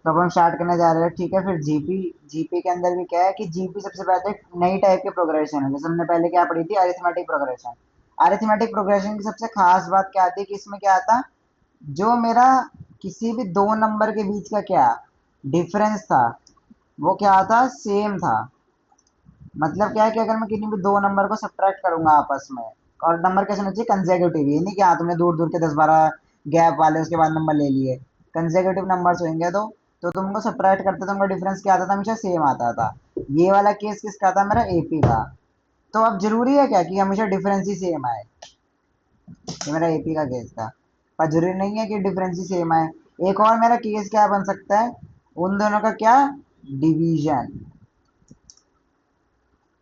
तो अब हम स्टार्ट करने जा रहे हैं, ठीक है। फिर जीपी, जीपी के अंदर भी क्या है कि जीपी सबसे पहले एक नई टाइप की प्रोग्रेशन है। जैसे हमने पहले क्या पढ़ी थी, अरिथमेटिक प्रोग्रेशन। अरिथमेटिक प्रोग्रेशन की सबसे खास बात क्या आती है कि इसमें क्या आता, जो मेरा किसी भी दो नंबर के बीच का क्या डिफरेंस था, वो क्या था, सेम था। मतलब क्या है कि अगर मैं किन्हीं भी दो नंबर को सब्ट्रैक्ट करूंगा आपस में, और नंबर कैसे होना चाहिए, कंसेक्यूटिव, ये नहीं कि हाँ तुमने दूर दूर के 10-12 गैप वाले उसके बाद नंबर ले लिए। कंसेक्यूटिव नंबर्स होंगे तो तुमको सब्ट्रैक्ट करते तुमको डिफरेंस क्या आता था, हमेशा सेम आता था। ये वाला केस किसका था, मेरा एपी का। तो अब जरूरी है क्या कि हमेशा डिफरेंस ही सेम आए, ये मेरा एपी का केस था। पर जरूरी नहीं है कि डिफरेंस ही सेम आए। एक और मेरा केस क्या बन सकता है, उन दोनों का क्या, डिवीजन।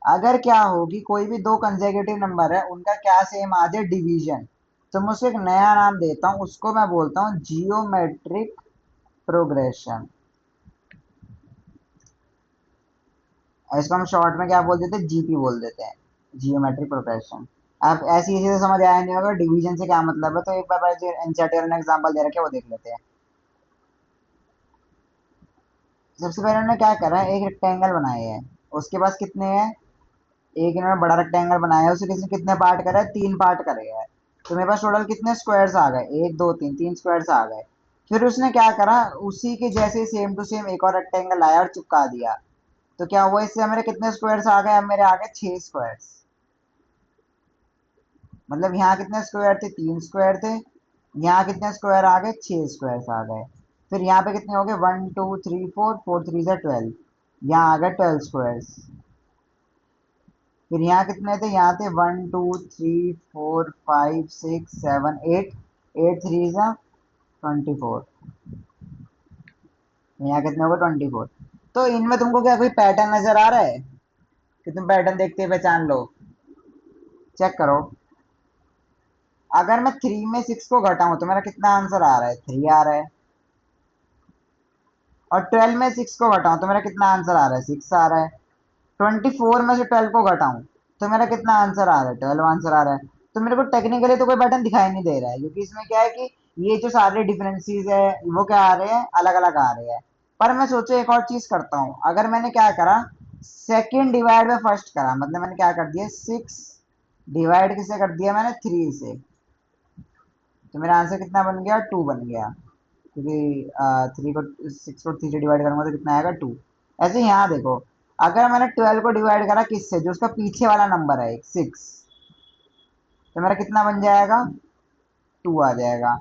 अगर क्या होगी, कोई भी दो कंसेक्यूटिव नंबर है उनका क्या सेम आ जाए, डिवीजन, तो मैं उसको एक नया नाम देता हूँ, उसको मैं बोलता हूँ जियोमेट्रिक प्रोग्रेशन। इसको हम शॉर्ट में क्या बोल देते हैं, जीपी बोल देते हैं, जियोमेट्रिक प्रोग्रेशन। अब ऐसी चीजें समझ आया नहीं होगा डिवीजन से क्या मतलब है, तो एक बार एनसीईआरटी ने एग्जांपल दे रखे हैं, वो देख लेते हैं। सबसे पहले उन्होंने क्या करा है, एक रेक्टेंगल बनाया है। उसके पास कितने हैं, एक इन्होंने बड़ा रेक्टेंगल बनाया है, उसे किसने कितने पार्ट करा है, 3 पार्ट करे हैं। तो मेरे पास टोटल कितने स्क्वायर्स आ गए, 1 2 3, 3 स्क्वायर्स आ गए। फिर उसने क्या करा, उसी के जैसे सेम टू सेम एक और रेक्टेंगल लाया और चिपका दिया। तो क्या हुआ, इससे मेरे कितने स्क्वायर्स आ गए, अब मेरे आ गए 6 स्क्वायर्स। मतलब यहाँ कितने स्क्वायर थे, 3 स्क्वायर थे। यहाँ कितने स्क्वायर आ गए, 6 स्क्वायर्स आ गए। फिर यहाँ पे कितने हो गए, 1 2 3 4, 4 3 12। यहाँ आ गए 12 स्क्वायर्स। फिर यहाँ कितने थे, यहाँ थे 1 2 3 4 5 6 7 8, 8 3 जा 24। यहाँ कितने हो गए, 24। तो इनमें तुमको क्या कोई पैटर्न नजर आ रहा है, कि तुम पैटर्न देखते ही पहचान लो। चेक करो, अगर मैं 3 में 6 को घटाऊं तो मेरा कितना आंसर आ रहा है, 3 आ रहा है। और 12 में 6 को घटाऊं तो मेरा कितना आंसर आ रहा है, 6 आ रहा है। 24 में से 12 को घटाऊं तो मेरा कितना आंसर आ रहा है, 12 आंसर आ रहा है। तो मेरे को टेक्निकली तो कोई पैटर्न दिखाई नहीं दे रहा है, क्योंकि इसमें क्या है कि ये जो सारे डिफरेंसेस है वो क्या आ रहे हैं, अलग अलग आ रहे हैं। पर मैं सोचो एक और चीज करता हूँ, अगर मैंने क्या करा, सेकेंड डिवाइड में फर्स्ट करा, मतलब मैंने क्या कर दिया, 6 डिवाइड किससे कर दिया, मैंने 3 से। तो मेरा आंसर कितना बन गया, 2 बन गया। क्योंकि 6 को 3 से डिवाइड करूंगा तो कितना आएगा, 2। ऐसे ही यहाँ देखो, अगर मैंने 12 को डिवाइड करा किससे, जो उसका पीछे वाला नंबर है 6, तो मेरा कितना बन जाएगा, 2 आ जाएगा।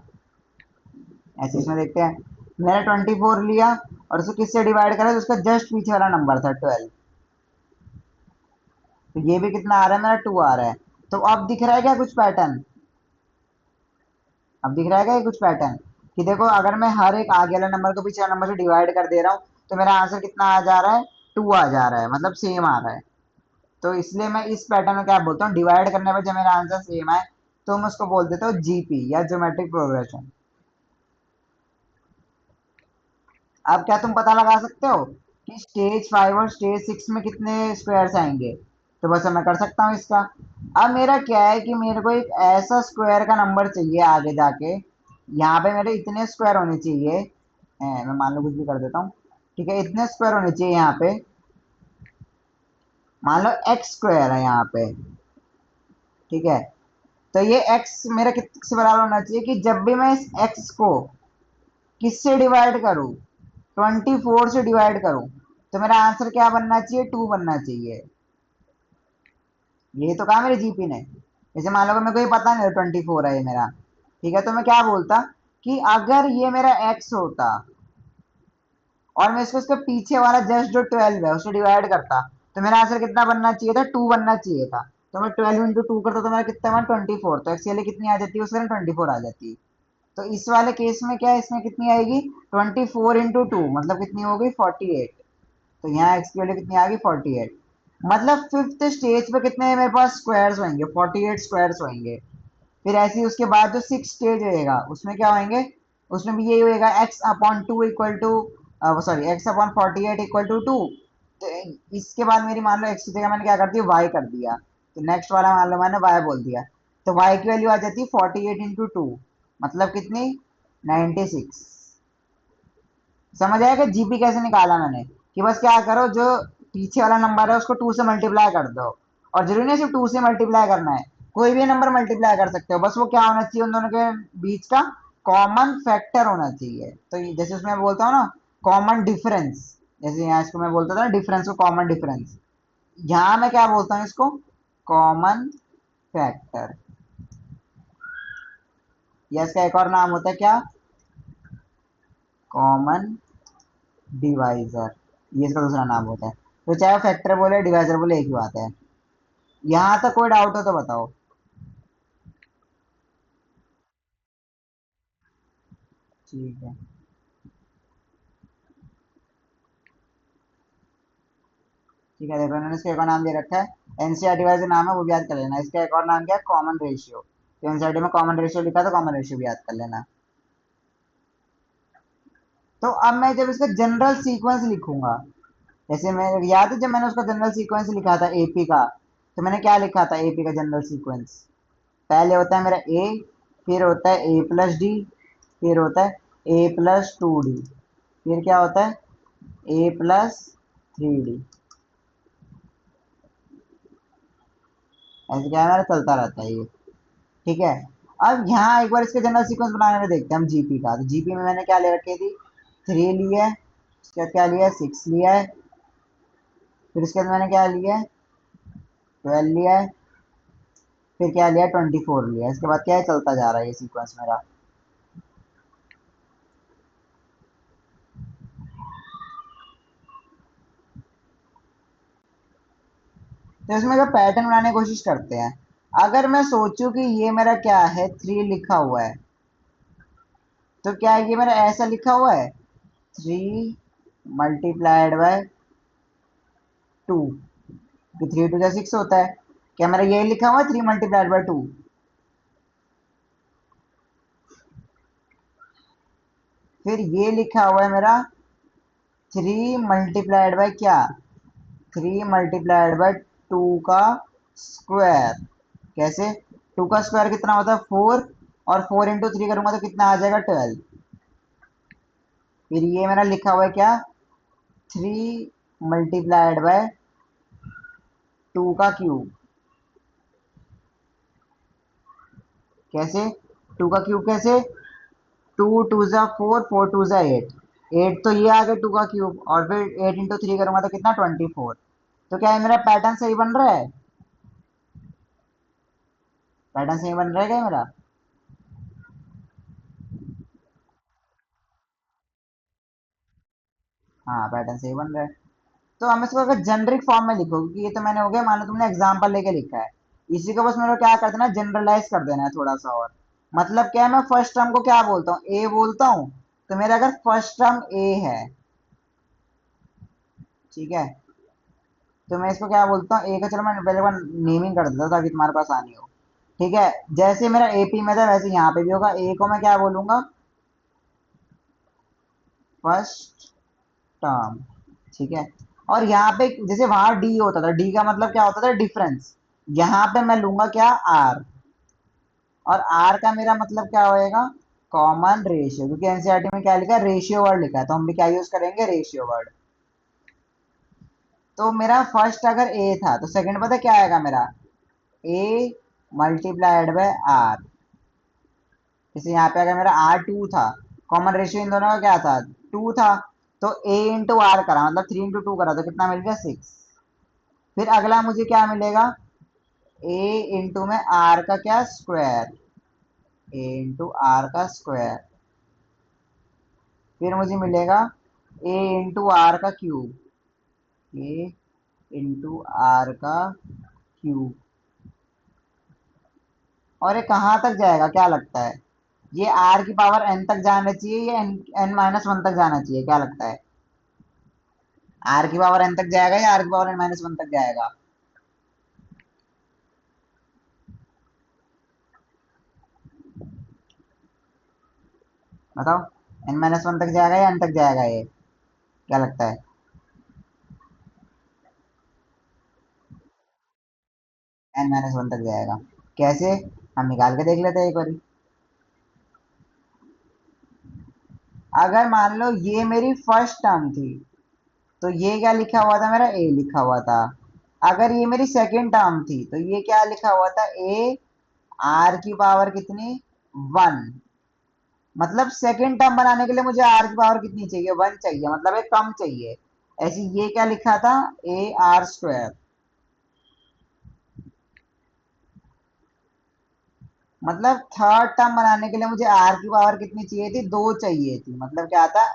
ऐसे इसमें देखते हैं, मैंने 24 लिया और उसको किससे डिवाइड करा, तो उसका जस्ट पीछे वाला नंबर था 12। तो ये भी कितना आ रहा है, मेरा 2 आ रहा है। तो अब दिख रहा है क्या कुछ पैटर्न, अब दिख रहा है क्या कुछ पैटर्न, कि देखो अगर मैं हर एक आगे वाले नंबर को पीछे वाले नंबर से डिवाइड कर दे रहा हूँ, तो मेरा आंसर कितना आ जा रहा है, 2 आ जा रहा है, मतलब सेम आ रहा है। तो इसलिए मैं इस पैटर्न में क्या बोलता हूँ, डिवाइड करने पर जब मेरा आंसर सेम आए तो मैं उसको बोल देता हूँ जीपी, या ज्योमेट्रिक प्रोग्रेशन। अब क्या तुम पता लगा सकते हो कि स्टेज 5 और स्टेज 6 में कितने स्क्वायर्स आएंगे, तो बस मैं कर सकता हूँ इसका। अब मेरा क्या है कि मेरे को एक ऐसा स्क्वायर का नंबर चाहिए आगे जाके, यहाँ पे मेरे इतने स्क्वायर होने चाहिए, मैं मान लो कुछ भी कर देता हूँ, ठीक है, इतने स्क्वायर होने चाहिए यहाँ पे। मान लो एक्स स्क्वायर है यहाँ पे, ठीक है। तो ये एक्स मेरा किससे बराबर होना चाहिए, कि जब भी मैं इस एक्स को किससे डिवाइड करूं, 24 से डिवाइड करूं, तो मेरा आंसर क्या बनना चाहिए, 2 बनना चाहिए। ये तो कहा मेरे जीपी ने। जैसे मान लो कि मेरे को ये पता नहीं 24 है ये मेरा, ठीक है, तो मैं क्या बोलता कि अगर ये मेरा एक्स होता और मैं इसको इसके पीछे वाला जस्ट जो 12 है उससे डिवाइड करता, तो मेरा आंसर कितना बनना चाहिए था, 2 बनना चाहिए था। तो मैं 12 × 2 करता तो मेरा कितना बना, 24। तो एक्चुअली कितनी आ जाती है उसमें, 24 आ जाती है। तो इस वाले केस में क्या है, इसमें कितनी आएगी, 24 × 2, मतलब कितनी हो गई, 48। तो यहाँ एक्स की वैल्यू कितनी आ गई, 48। मतलब फिफ्थ स्टेज पे कितने मेरे पास स्क्वायर्स होंगे, 48 स्क्वायर्स होंगे। फिर ऐसे ही उसके बाद जो 6 स्टेज होएगा उसमें क्या होंगे, उसमें भी यही होएगा, x/2 equal to, sorry, x/48 equal to 2। तो इसके बाद मेरी मान लो x की जगह मैंने क्या कर दिया, y कर दिया। तो नेक्स्ट वाला मान लो मैंने y बोल दिया। तो y की वैल्यू आ जाती है 48 × 2, मतलब कितनी, 96। समझ आया कि जीपी कैसे निकाला मैंने, कि बस क्या करो, जो पीछे वाला नंबर है उसको 2 से मल्टीप्लाई कर दो, और जरूरी नहीं सिर्फ 2 से मल्टीप्लाई करना है, कोई भी नंबर मल्टीप्लाई कर सकते हो, बस वो क्या होना चाहिए, उन दोनों के बीच का कॉमन फैक्टर होना चाहिए। तो जैसे उसमें मैं बोलता हूँ ना कॉमन डिफरेंस, जैसे यहाँ इसको मैं बोलता था ना डिफरेंस को कॉमन डिफरेंस, यहाँ मैं क्या बोलता हूँ इसको, कॉमन फैक्टर, या इसका एक और नाम होता है क्या, कॉमन डिवाइजर, ये इसका दूसरा नाम होता है। तो चाहे फैक्टर बोले डिवाइजर बोले एक ही बात है। यहाँ तक कोई डाउट हो तो बताओ। ठीक है। ठीक है, देखो इन्होंने इसका एक और नाम दे रखा है, एनसीईआरटी वाइज नाम है वो भी याद कर लेना, इसका एक और नाम क्या है, कॉमन रेशियो। तो एनसीईआरटी में कॉमन रेशियो लिखा तो कॉमन रेशियो भी याद कर लेना। तो अब मैं जब इसका जनरल सीक्वेंस लिखूंगा, जैसे मैं याद है जब मैंने उसका जनरल सीक्वेंस लिखा था एपी का, तो मैंने क्या लिखा था एपी का जनरल सीक्वेंस, पहले होता है मेरा ए, फिर होता है ए प्लस डी, फिर होता है ए प्लस 2 डी, फिर क्या होता है ए प्लस 3 डी। ऐसे क्या है मेरा चलता रहता है ये। ठीक है। अब यहाँ एक बार इसके जनरल सीक्वेंस बनाने में देखते हैं हम जीपी का। तो जीपी में मैंने क्या ले रखी थी, 3 लिया है, उसके बाद क्या लिया है, 6 लिया है, फिर उसके बाद मैंने क्या लिया है, 12 लिया है, फिर क्या लिया है, 24 लिया है। इसके बाद क्या है, चलता जा रहा है ये सीक्वेंस मेरा। तो इसमें जो पैटर्न बनाने की कोशिश करते हैं, अगर मैं सोचूं कि ये मेरा क्या है, 3 लिखा हुआ है, तो क्या ये मेरा ऐसा लिखा हुआ है, 3 मल्टीप्लाइड बाय 2, 3 2 6 होता है, क्या मेरा यही लिखा हुआ है 3 मल्टीप्लाइड बाय 2? फिर ये लिखा हुआ है मेरा 3 मल्टीप्लाइड बाय क्या, 3 मल्टीप्लाइड बाय 2 का स्क्वायर। कैसे, 2 का स्क्वायर कितना होता है 4, और 4 इंटू 3 करूंगा तो कितना आ जाएगा 12। फिर ये मेरा लिखा हुआ है क्या, 3 मल्टीप्लाइड बाय 2 का क्यूब। कैसे, 2 का क्यूब कैसे, 2 2 जा 4, 4 2 जा 8, 8 तो ये आ गया 2 का क्यूब, और फिर 8 इंटू 3 करूंगा तो कितना 24। तो क्या है मेरा पैटर्न सही बन रहा है, पैटर्न सही बन रहा है क्या मेरा। हाँ पैटर्न सही बन रहा है। तो हम इसको अगर जेनरिक फॉर्म में लिखो, क्योंकि ये तो मैंने हो गया, मानो तुमने एग्जाम्पल लेके लिखा है, इसी को बस मेरे को क्या कर देना, जनरलाइज कर देना है थोड़ा सा और। मतलब क्या है, मैं फर्स्ट टर्म को क्या बोलता हूँ, ए बोलता हूँ, तो मेरा अगर फर्स्ट टर्म ए है, ठीक है, तो मैं इसको क्या बोलता हूँ, ए का, चलो मैं पहले बार नेमिंग कर देता हूँ ताकि तुम्हारे पास आनी हो। ठीक है, जैसे मेरा एपी में था वैसे यहाँ पे भी होगा, ए को मैं क्या बोलूंगा, फर्स्ट टर्म। ठीक है। और यहाँ पे जैसे वहां डी होता था, डी का मतलब क्या होता था, डिफरेंस, यहाँ पे मैं लूंगा क्या, आर, और आर का मेरा मतलब क्या होएगा, कॉमन रेशियो, क्योंकि एनसीईआरटी में क्या लिखा है, रेशियो वर्ड लिखा है, तो हम भी क्या यूज करेंगे, रेशियो वर्ड। तो मेरा फर्स्ट अगर ए था तो सेकंड पता क्या आएगा मेरा, ए मल्टीप्लाइड बाय आर। जैसे यहाँ पे अगर मेरा R2 था, कॉमन रेशियो इन दोनों का क्या था, 2 था, तो ए इंटू आर करा, मतलब 3 इंटू 2 करा, तो कितना मिल गया, 6। फिर अगला मुझे क्या मिलेगा, ए इंटू में आर का क्या, स्क्वायर, ए इंटू आर का स्क्वायर। फिर मुझे मिलेगा ए इंटू आर का क्यूब, ए इंटू आर का क्यूब। और ये कहाँ तक जाएगा क्या लगता है, ये आर की पावर एन तक जाना चाहिए या एन माइनस 1 तक जाना चाहिए, क्या लगता है, आर की पावर एन तक जाएगा या आर की पावर एन माइनस 1 तक जाएगा। बताओ, एन माइनस 1 तक जाएगा या एन तक जाएगा, ये क्या लगता है, एन माइनस 1 तक जाएगा। कैसे, हम निकाल के देख लेते हैं एक बार। अगर मान लो ये मेरी फर्स्ट टर्म थी, तो ये क्या लिखा हुआ था मेरा, ए लिखा हुआ था। अगर ये मेरी सेकेंड टर्म थी तो ये क्या लिखा हुआ था, ए आर की पावर कितनी, 1। मतलब सेकेंड टर्म बनाने के लिए मुझे आर की पावर कितनी चाहिए, 1 चाहिए, मतलब एक कम चाहिए। ऐसे ये क्या लिखा था, ए आर स्क्वायर। मतलब थर्ड टर्म बनाने के लिए मुझे आर की पावर कितनी चाहिए थी, 2 चाहिए थी, मतलब क्या था,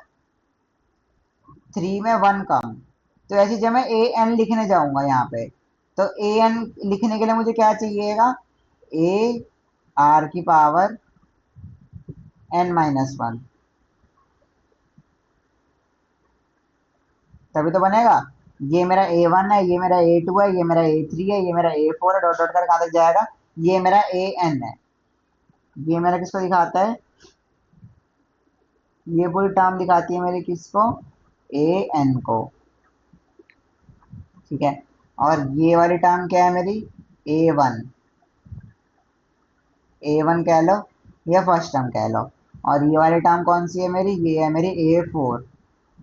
3 में 1 कम। तो ऐसे जब मैं ए एन लिखने जाऊंगा यहाँ पे, तो ए एन लिखने के लिए मुझे क्या चाहिएगा, ए आर की पावर n-1, तभी तो बनेगा। ये मेरा A1 है, ये मेरा A2 है, ये मेरा A3 है, ये मेरा A4 है, डॉट डॉट कर कहाँ तक जाएगा, ये मेरा AN है। ये मेरा किसको दिखाता है, ये पूरी टर्म दिखाती है मेरी किसको, AN को। ठीक है। और ये वाली टर्म क्या है मेरी, A1, A1 कह लो या फर्स्ट टर्म कह लो। और ये वाली टर्म कौन सी है मेरी, ये है मेरी A4।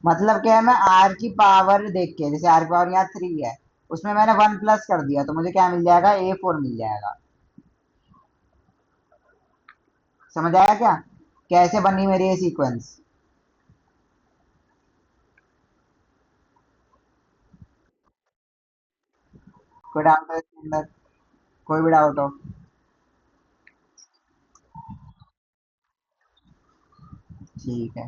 मतलब क्या है, मैं आर की पावर देख के, जैसे आर की पावर यहाँ 3 है, उसमें मैंने 1 प्लस कर दिया, तो मुझे क्या मिल जाएगा, A4 मिल जाएगा। समझ आया क्या, कैसे बनी मेरी ये सीक्वेंस। कोई डाउट है इसके अंदर, कोई भी डाउट हो। ठीक है।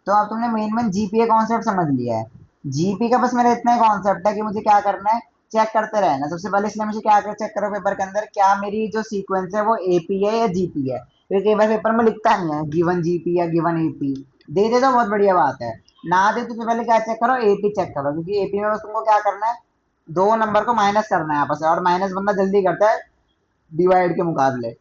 तो अब तुमने मेन मेन जीपीए कॉन्सेप्ट समझ लिया है। जीपी का बस मेरा इतना ही कॉन्सेप्ट है कि मुझे क्या करना है, चेक करते रहना। सबसे पहले इसलिए मुझे क्या चेक करो पेपर के अंदर, क्या मेरी जो सीक्वेंस है वो एपी है या जीपी है, क्योंकि कई बार पेपर में लिखता नहीं है गिवन जीपी या गिवन एपी। दे दे तो बहुत बढ़िया बात है, ना दे तो सबसे पहले क्या चेक करो, एपी चेक करो, क्योंकि एपी में बस तुमको क्या करना है, दो नंबर को माइनस करना है आपस में, और माइनस बंदा जल्दी करता है डिवाइड के मुकाबले।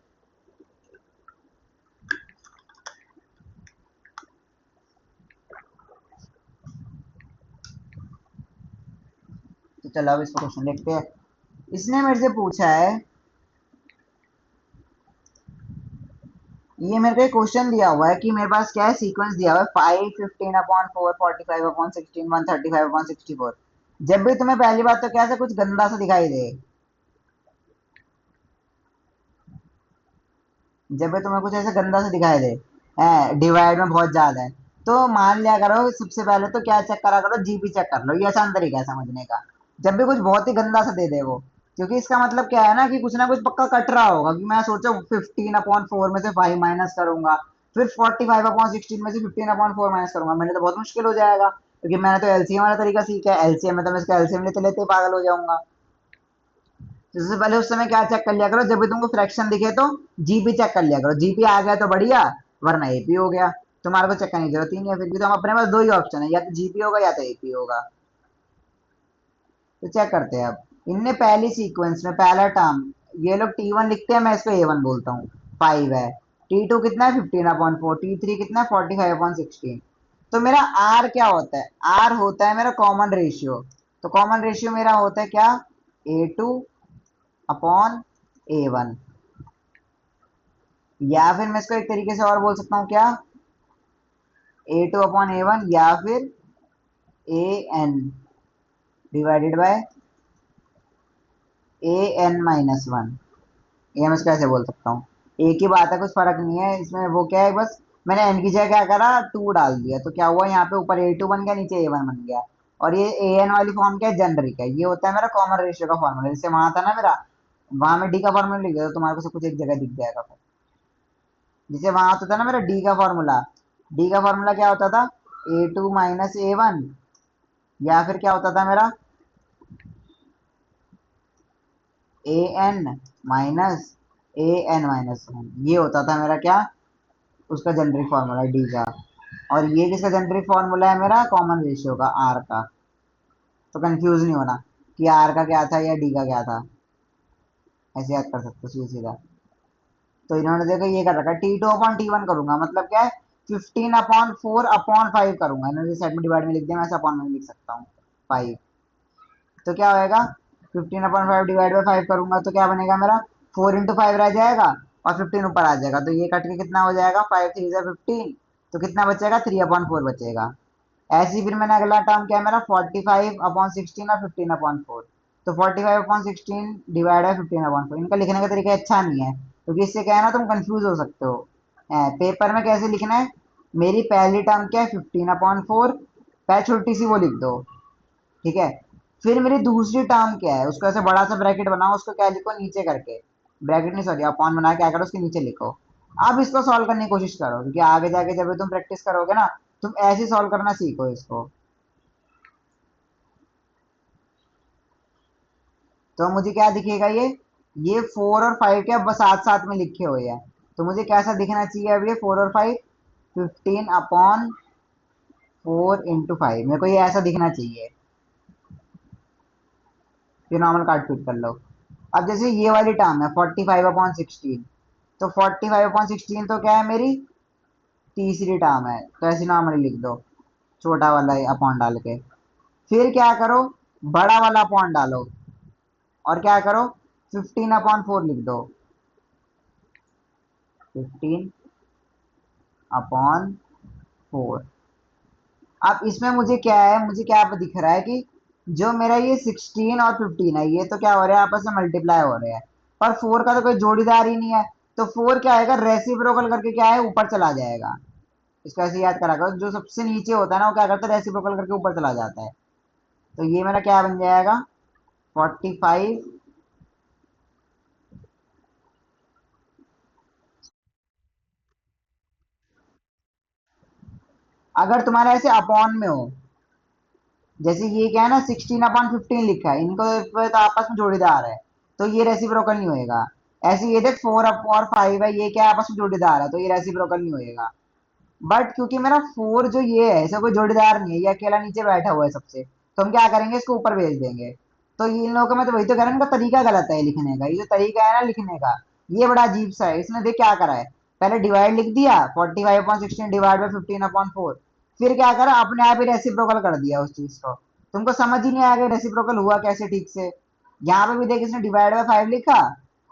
तो चलो अब इसको क्वेश्चन देखते हैं। इसने मेरे से पूछा है, ये मेरे को एक क्वेश्चन दिया हुआ है कि मेरे पास क्या है, सीक्वेंस दिया हुआ है 5 15/4 45/16 135/64। जब भी तुम्हें पहली बात तो क्या है, कुछ गंदा सा दिखाई दे, जब भी तुम्हें कुछ ऐसा गंदा सा दिखाई दे, डिवाइड में बहुत ज्यादा है, तो मान लिया करो सबसे पहले तो क्या चेक करा करो, जीपी चेक कर लो, ये आसान तरीका है समझने का। जब भी कुछ बहुत ही गंदा सा दे दे वो, क्योंकि इसका मतलब क्या है ना कि कुछ ना कुछ पक्का कट रहा होगा, कि मैं सोचा 15/4 में से 5 माइनस करूंगा, फिर 45/16 में से 15/4 माइनस करूंगा, मैंने तो बहुत मुश्किल हो जाएगा, क्योंकि मैंने तो एलसीएम वाला तरीका सीखा है, एलसीएम में तो मैं इसका एलसीएम लेते लेते पागल हो जाऊंगा। तो सबसे पहले उस समय क्या चेक कर लिया करो, जब भी तुमको फ्रैक्शन दिखे तो जीपी चेक कर लिया करो, जीपी आ गया तो बढ़िया, वरना एपी हो गया। तुम्हारे को चेक करने की जरूरत ही नहीं है, फिर भी तो हम अपने पास दो ही ऑप्शन है, या तो जीपी होगा या तो एपी होगा। तो चेक करते हैं अब। इनने पहली सीक्वेंस में पहला टर्म, ये लोग टी1 लिखते हैं, मैं इसको ए1 बोलता हूँ, 5 है। टी2 कितना है, 15/4। टी3 कितना है, 45/16। तो मेरा आर क्या होता है, आर होता है मेरा कॉमन रेशियो। तो कॉमन रेशियो मेरा होता है क्या, A2/A1। या फिर मैं इसको एक तरीके से और बोल सकता हूँ क्या, A2/A1, या फिर AN डिवाइडेड बाय AN-1। ये मैं इसको ऐसे बोल सकता हूँ, एक ही बात है, कुछ फर्क नहीं है इसमें। वो क्या है, बस मैंने एन की जगह क्या करा, 2 डाल दिया, तो क्या हुआ, यहाँ पे ऊपर A2 बन गया, नीचे A1 बन गया। और ये AN वाली फॉर्म क्या है, जेनरिक है, ये होता है मेरा कॉमन रेशियो का फॉर्मूला। जैसे वहां था ना मेरा, वहां में डी का फॉर्मूला लिख दिया, तो तुम्हारे को सब कुछ एक जगह दिख जाएगा फिर। जैसे वहां होता था ना मेरा डी का फॉर्मूला, डी का फॉर्मूला क्या होता था, A2 - A1, या फिर क्या होता था मेरा, AN - AN-1, ये होता था मेरा क्या, उसका जेनरिक फॉर्मूला डी का। और ये किसका जेनरिक फॉर्मूला है, मेरा कॉमन रेशियो का, आर का। तो कंफ्यूज नहीं होना कि आर का क्या था या डी का क्या था, ऐसे याद कर सकते हो सीधा सीधा। तो इन्होंने देखो ये कर रखा है, T2/T1 करूंगा, मतलब क्या है, 15/4/5 करूंगा, इन्होंने सेट में डिवाइड में लिख दिया, मैं ऐसा अपॉन में लिख सकता हूँ, 5। तो क्या होएगा, 15/5 डिवाइड बाई 5 करूंगा तो क्या बनेगा मेरा, 4 × 5 रह जाएगा, और 15 ऊपर आ जाएगा, तो ये कट के कितना हो जाएगा, 5 3 15। तो कितना बचेगा, 3/4 बचेगा। ऐसे ही फिर मैंने अगला टर्म क्या है मेरा, 45/16 और 15/4। तो 45/16 डिवाइड बाय 15/4, इनका लिखने का तरीका अच्छा नहीं है, क्योंकि इससे क्या है ना, तुम कंफ्यूज हो सकते हो। पेपर में कैसे लिखना है, मेरी पहली टर्म क्या है, 15/4, पहले छोटी सी वो लिख दो, ठीक है। फिर मेरी दूसरी टर्म क्या है, उसको ऐसे बड़ा सा ब्रैकेट बनाओ, उसको क्या लिखो, नीचे करके, ब्रैकेट नहीं सॉरी, अपॉन बना के क्या करो, उसके नीचे लिखो। अब इसको सॉल्व करने की कोशिश करो, क्योंकि आगे जाके जब तुम प्रैक्टिस करोगे ना, तुम ऐसे सॉल्व करना सीखो इसको। तो मुझे क्या दिखेगा, ये 4 और 5 क्या बस साथ साथ में लिखे हुए हैं, तो मुझे कैसा दिखना चाहिए अब, ये 4 और 5, 15/4 × 5, मेरे को ये ऐसा दिखना चाहिए। फिर नॉर्मल काट पीट कर लो। अब जैसे ये वाली टर्म है 45/16, तो 45/16 तो क्या है, मेरी तीसरी टर्म है, तो ऐसे नॉर्मली लिख दो, छोटा वाला अपॉन डाल के। फिर क्या करो, बड़ा वाला अपॉन डालो, और क्या करो, 15/4 लिख दो, 15/4। अब इसमें मुझे क्या है, मुझे क्या दिख रहा है कि जो मेरा ये 16 और 15 है, ये तो क्या हो रहा है, आपस में मल्टीप्लाई हो रहे हैं, पर 4 का तो कोई जोड़ीदार ही नहीं है। तो 4 क्या आएगा, रेसिप्रोकल करके क्या है, ऊपर चला जाएगा। इसको ऐसे याद करा करो, जो सबसे नीचे होता है ना, वो क्या करता है, रेसिप्रोकल करके ऊपर चला जाता है। तो ये मेरा क्या बन जाएगा, 45। अगर तुम्हारे ऐसे अपॉन में हो, जैसे ये क्या है ना, 16/15 लिखा है, इनको तो आपस में जोड़ीदार है, तो ये रेसिप्रोकल नहीं होएगा। ऐसे ये देख 4 और 5 है, ये क्या आपस में जोड़ीदार है, तो ये रेसिप्रोकल नहीं होएगा। बट क्योंकि मेरा 4 जो ये है, इसका कोई जोड़ीदार नहीं है, ये अकेला नीचे बैठा हुआ है सबसे, तो हम क्या करेंगे, इसको ऊपर भेज देंगे। तो इन लोगों का, मैं तो वही तो कह रहा हूँ, इनका तरीका गलत है लिखने का, ये जो तरीका है ना लिखने का, ये बड़ा अजीब सा है। इसने देख क्या करा है, पहले डिवाइड लिख दिया, 45/16 डिवाइड बाय 15/4, फिर क्या करा, अपने आप ही रेसिप्रोकल कर दिया उस चीज को। तुमको समझ ही नहीं आएगा रेसिप्रोकल हुआ कैसे ठीक से। यहाँ पे भी देख, इसने डिवाइड बाय 5 लिखा,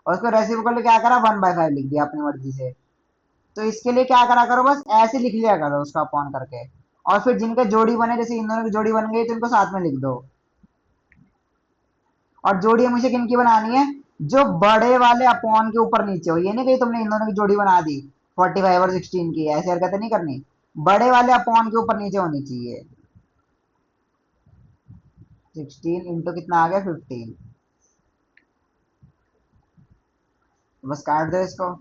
और उसको रेसिप्रोकल क्या करा, 1/5 लिख दिया अपनी मर्जी से। तो इसके लिए क्या करा करो, बस ऐसे लिख लिया करो उसका अपॉन करके, और फिर जिनके जोड़ी बने, जैसे इन दोनों की जोड़ी बन गई, तो इनको साथ में लिख दो। और जोड़ी हमेशा किनकी बनानी है, जो बड़े वाले अपॉन के ऊपर नीचे हो, ये नहीं कहीं तुमने इन दोनों की जोड़ी बना दी 45 और 16 की, ऐसे हरकतें नहीं करनी, बड़े वाले अपॉन के ऊपर नीचे होनी चाहिए। 16 इंटू कितना आ गया, 15। बस काट दो इसको,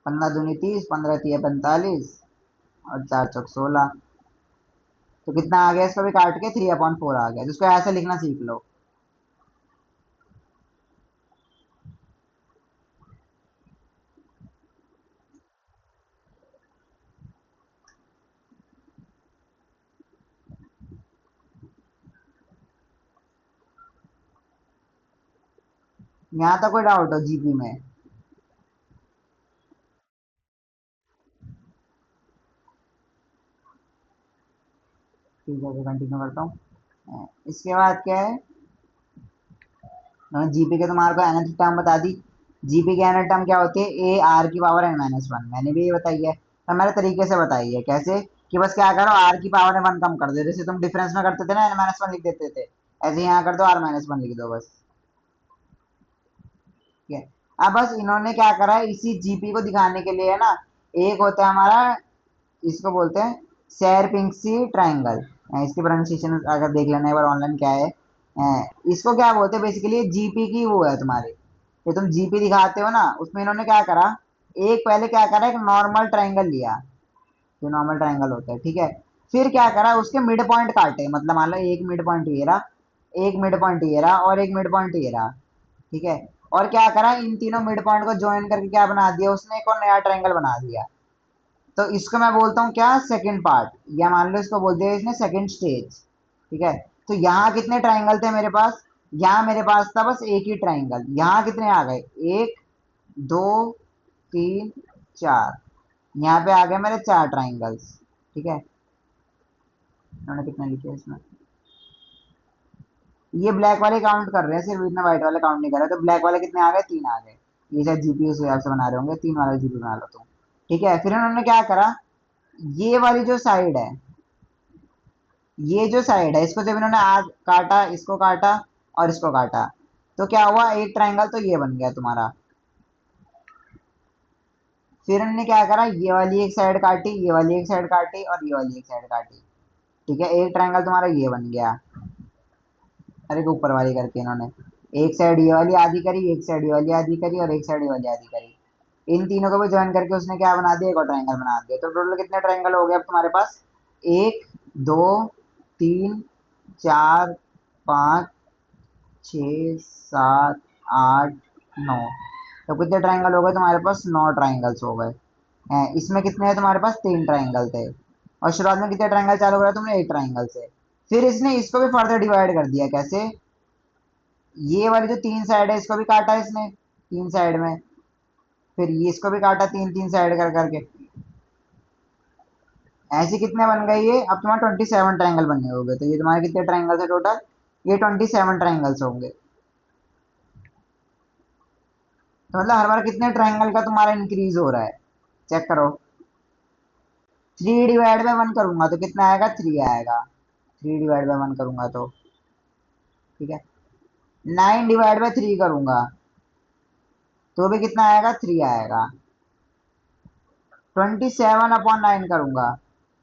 15 दूनी 30, 15 तिया 45, और 4 चौक 16। तो कितना आ गया, इसको भी काट के 3/4 आ गया, जिसको ऐसे लिखना सीख लो। यहाँ तक कोई डाउट हो जीपी में? ठीक है, कंटिन्यू करता हूँ। इसके बाद क्या है, जीपी के तुम्हारे को एनथ टर्म बता दी। जीपी की एनथ टर्म क्या होती है, ए आर की पावर n-1, मैंने भी ये बताई है, तो मैंने तरीके से बताई है कैसे, कि बस क्या करो, आर की पावर 1 कम कर दो, जैसे तुम डिफरेंस में करते थे ना, n-1 लिख देते थे, ऐसे यहाँ कर दो, r-1 लिख दो बस। ठीक है। अब बस इन्होंने क्या करा है, इसी जीपी को दिखाने के लिए है ना, एक होता है हमारा, इसको बोलते हैं शेरपिंगसी ट्राइंगल। इसकी प्रोनाउंसिएशन अगर देख लेना एक बार ऑनलाइन क्या है। इसको क्या बोलते हैं, बेसिकली जीपी की वो है तुम्हारी, ये तुम जीपी दिखाते हो ना, उसमें इन्होंने क्या करा, एक पहले क्या करा, एक नॉर्मल ट्राइंगल लिया, जो नॉर्मल ट्राइंगल होता है, ठीक है। फिर क्या करा, उसके मिड पॉइंट काटे, मतलब मान लो एक मिड पॉइंट ये रहा, एक मिड पॉइंट ये रहा, और एक मिड पॉइंट ये रहा, ठीक है। और क्या करा, इन तीनों मिड पॉइंट को ज्वाइन करके क्या बना दिया उसने, एक और नया ट्राइंगल बना दिया। तो इसको मैं बोलता हूँ क्या, सेकंड पार्ट, या मान लो इसको बोल दिया इसने सेकंड स्टेज, ठीक है। तो यहाँ कितने ट्राइंगल थे मेरे पास, यहाँ मेरे पास था बस एक ही ट्राइंगल, यहाँ कितने आ गए, 1 2 3 4, यहाँ पे आ गए मेरे 4 ट्राइंगल्स, ठीक है। उन्होंने कितने लिखे इसमें, ये ब्लैक वाले काउंट कर रहे हैं सिर्फ, इतने व्हाइट वाले काउंट नहीं कर रहे, तो ब्लैक वाले कितने आ गए, 3 आ गए। ये शायद जीपीयू से हिसाब से बना रहे होंगे, 3 वाला जीपी बना लो तुम, ठीक है। फिर उन्होंने क्या करा, ये वाली जो साइड है, ये जो साइड है, इसको जब इन्होंने आज काटा, इसको काटा और इसको काटा, तो क्या हुआ, एक ट्रायंगल तो ये बन गया तुम्हारा। फिर इन्होंने क्या करा, ये वाली एक साइड काटी, ये वाली एक साइड काटी और ये वाली एक साइड काटी। ठीक है, एक ट्रायंगल तुम्हारा ये बन गया। अरे को ऊपर वाली करके इन्होंने एक साइड ये वाली आधी करी, एक साइड ये वाली आधी करी और एक साइड ये वाली आधी करी। इन तीनों को भी ज्वाइन करके उसने क्या बना दिया, एक और ट्रायंगल बना दिया। तो टोटल कितने ट्रायंगल हो गए अब तुम्हारे पास, एक, दो, तीन, चार, पाँच, छ, सात, आठ, नौ। तो कितने ट्रायंगल हो गए तुम्हारे पास, नौ ट्रायंगल्स हो गए हैं। इसमें कितने हैं तुम्हारे पास, तीन ट्रायंगल थे। और शुरुआत में कितने ट्रायंगल चालू करा तुमने, एक ट्रायंगल से। फिर इसने इसको भी फर्दर डिवाइड कर दिया, कैसे, ये वाली जो तीन साइड है इसको भी काटा इसने तीन साइड में, फिर ये इसको भी काटा तीन तीन साइड कर करके। ऐसे कितने बन गए ये, अब तुम्हारे 27 ट्रायंगल बनने होंगे। तो ये तुम्हारे कितने ट्रायंगल्स है टोटल, ये 27 ट्रायंगल्स होंगे। तो मतलब हर बार कितने ट्रायंगल का तुम्हारा इंक्रीज हो रहा है, चेक करो। 3 डिवाइड बाय 1 करूंगा तो कितना आएगा, 3 आएगा। 3 डिवाइड बाय 1 करूंगा तो, ठीक है। 9 डिवाइड बाय 3 करूंगा तो भी कितना आएगा, 3 आएगा। 27/9 करूंगा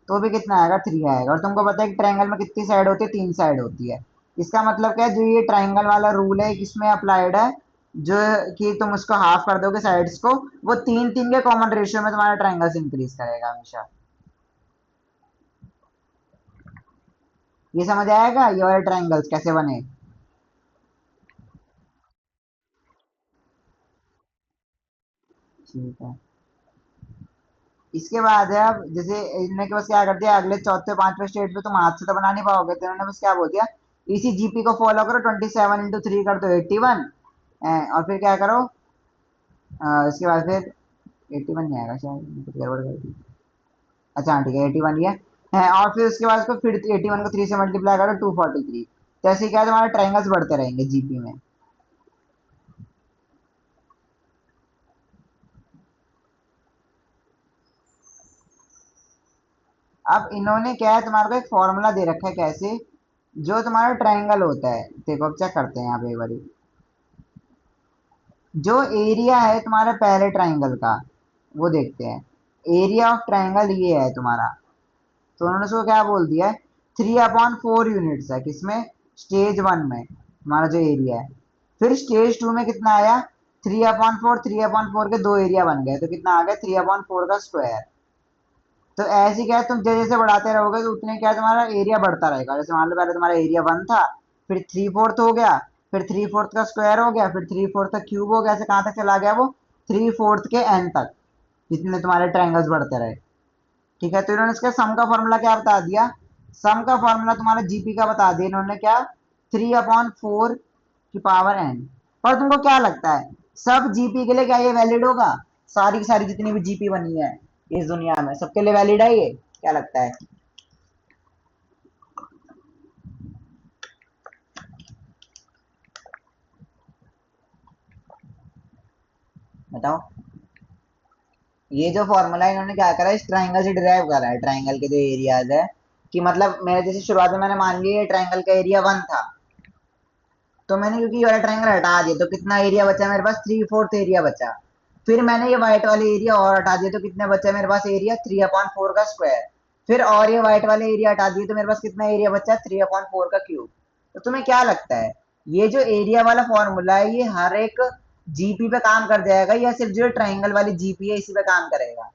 तो भी कितना आएगा, 3 आएगा। और तुमको पता है कि ट्रायंगल में कितनी साइड होती है, 3 साइड होती है। इसका मतलब क्या है, जो ये ट्रायंगल वाला रूल है किसमें अप्लाइड है, जो कि तुम उसको हाफ कर दोगे साइड्स को, वो तीन तीन के कॉमन रेशियो में तुम्हारा ट्रायंगल्स इंक्रीज करेगा हमेशा। ये समझ आएगा ये वाले ट्रायंगल्स कैसे बने। ठीक है, इसके बाद है अब जैसे इन्होंने के बस क्या कर दिया, अगले चौथे पांचवें स्टेट पे तुम हाथ से तो बना नहीं पाओगे, तो इन्होंने बस क्या बोल दिया, इसी जीपी को फॉलो करो, 27 × 3 कर दो 81। और फिर क्या करो, इसके बाद फिर 81 नहीं आएगा शायद, कुछ गड़बड़ कर दी। अच्छा हाँ ठीक है, 81 ही है। और फिर उसके बाद इसको फिर 81 को 3 से मल्टीप्लाई करो, 243। तो ऐसे क्या है, तुम्हारे ट्रायंगल्स बढ़ते रहेंगे जीपी में। अब इन्होंने क्या है, तुम्हारे को एक फॉर्मूला दे रखा है कैसे, जो तुम्हारा ट्रायंगल होता है, देखो अब चेक करते हैं यहाँ पे एक बारी। जो एरिया है तुम्हारे पहले ट्रायंगल का, वो देखते हैं। एरिया ऑफ ट्रायंगल ये है तुम्हारा, तो उन्होंने उसको क्या बोल दिया है, 3/4 यूनिट्स है किसमें, स्टेज 1 में हमारा जो एरिया है। फिर स्टेज 2 में कितना आया, 3/4, 3/4 के दो एरिया बन गए, तो कितना आ गया, 3/4 का स्क्वायर। तो ऐसे क्या है, तुम जैसे जैसे बढ़ाते रहोगे तो उतने क्या है, तुम्हारा एरिया बढ़ता रहेगा। जैसे मान लो पहले तुम्हारा एरिया 1 था, फिर 3/4 हो गया, फिर 3/4 का स्क्वायर हो गया, फिर 3/4 का क्यूब हो गया, ऐसे कहाँ तक चला गया वो, 3/4 के एन तक, जितने तुम्हारे ट्रायंगल्स बढ़ते रहे। ठीक है, तो इन्होंने इसका सम का फॉर्मूला क्या बता दिया, सम का फॉर्मूला तुम्हारा जीपी का बता दिया इन्होंने, क्या, 3/4 की पावर n। पर तुमको क्या लगता है, सब जीपी के लिए क्या ये वैलिड होगा, सारी की सारी जितनी भी जीपी बनी है इस दुनिया में, सबके लिए वैलिड है ये, क्या लगता है, बताओ। ये जो फॉर्मूला इन्होंने क्या करा है, इस ट्राइंगल से डिराइव करा है, ट्राइंगल के जो एरियाज है, कि मतलब मेरे जैसे शुरुआत में मैंने मान लिया ट्राइंगल का एरिया 1 था, तो मैंने क्योंकि ये वाला ट्रायंगल हटा दिया तो कितना एरिया बचा मेरे पास, 3/4 एरिया बचा। फिर मैंने ये व्हाइट वाले एरिया और हटा दिए तो कितना बचा मेरे पास एरिया, 3/4 का स्क्वायर। फिर और ये व्हाइट वाले एरिया हटा दिए तो मेरे पास कितना एरिया बचा, 3/4 का क्यूब। तो तुम्हें क्या लगता है, ये जो एरिया वाला फॉर्मूला है ये हर एक जीपी पे काम कर जाएगा, या सिर्फ जो ट्राइंगल वाली जीपी है इसी पे काम करेगा।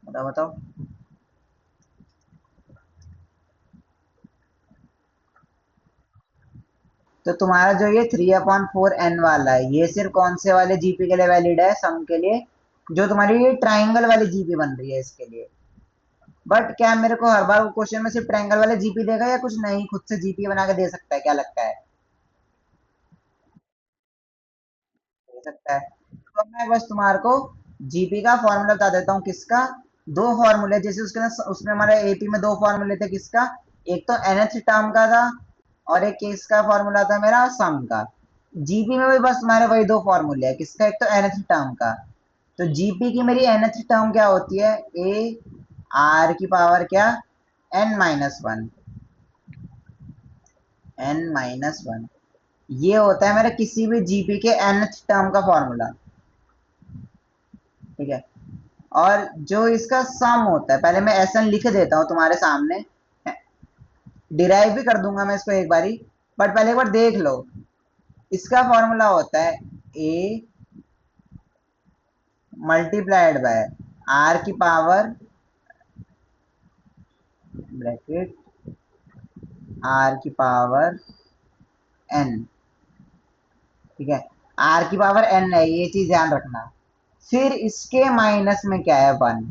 बताओ बताओ। तो तुम्हारा जो ये 3/4 n वाला है, ये सिर्फ कौन से वाले जीपी के लिए वैलिड है, सम के लिए, जो तुम्हारी ये ट्राइंगल वाली जीपी बन रही है इसके लिए। बट क्या मेरे को हर बार क्वेश्चन में सिर्फ ट्रायंगल वाले जीपी देगा, या कुछ नहीं खुद से जीपी बना के दे सकता है, क्या लगता है, दे सकता है। तो मैं बस तुम्हारे को जीपी का फॉर्मूला बता देता हूँ, किसका, दो फॉर्मूले, जैसे उसके उसमें हमारे एपी में दो फॉर्मूले थे, किसका, एक तो nth टर्म का था और एक किसका फॉर्मूला था मेरा, सम का। जीपी में भी बस हमारे वही दो फॉर्मूले है, किसका, एक तो nth टर्म का। तो जीपी की मेरी nth टर्म क्या होती है, ए आर की पावर क्या, n-1, n-1। ये होता है मेरा किसी भी जीपी के nth टर्म का फॉर्मूला, ठीक है। और जो इसका सम होता है, पहले मैं एस एन लिख देता हूं तुम्हारे सामने, डिराइव भी कर दूंगा मैं इसको एक बारी, बट पहले एक बार देख लो। इसका फॉर्मूला होता है ए मल्टीप्लाइड बाय आर की पावर, ब्रैकेट, आर की पावर एन, ठीक है। आर की पावर एन है, ये चीज ध्यान रखना। फिर इसके माइनस में क्या है, 1,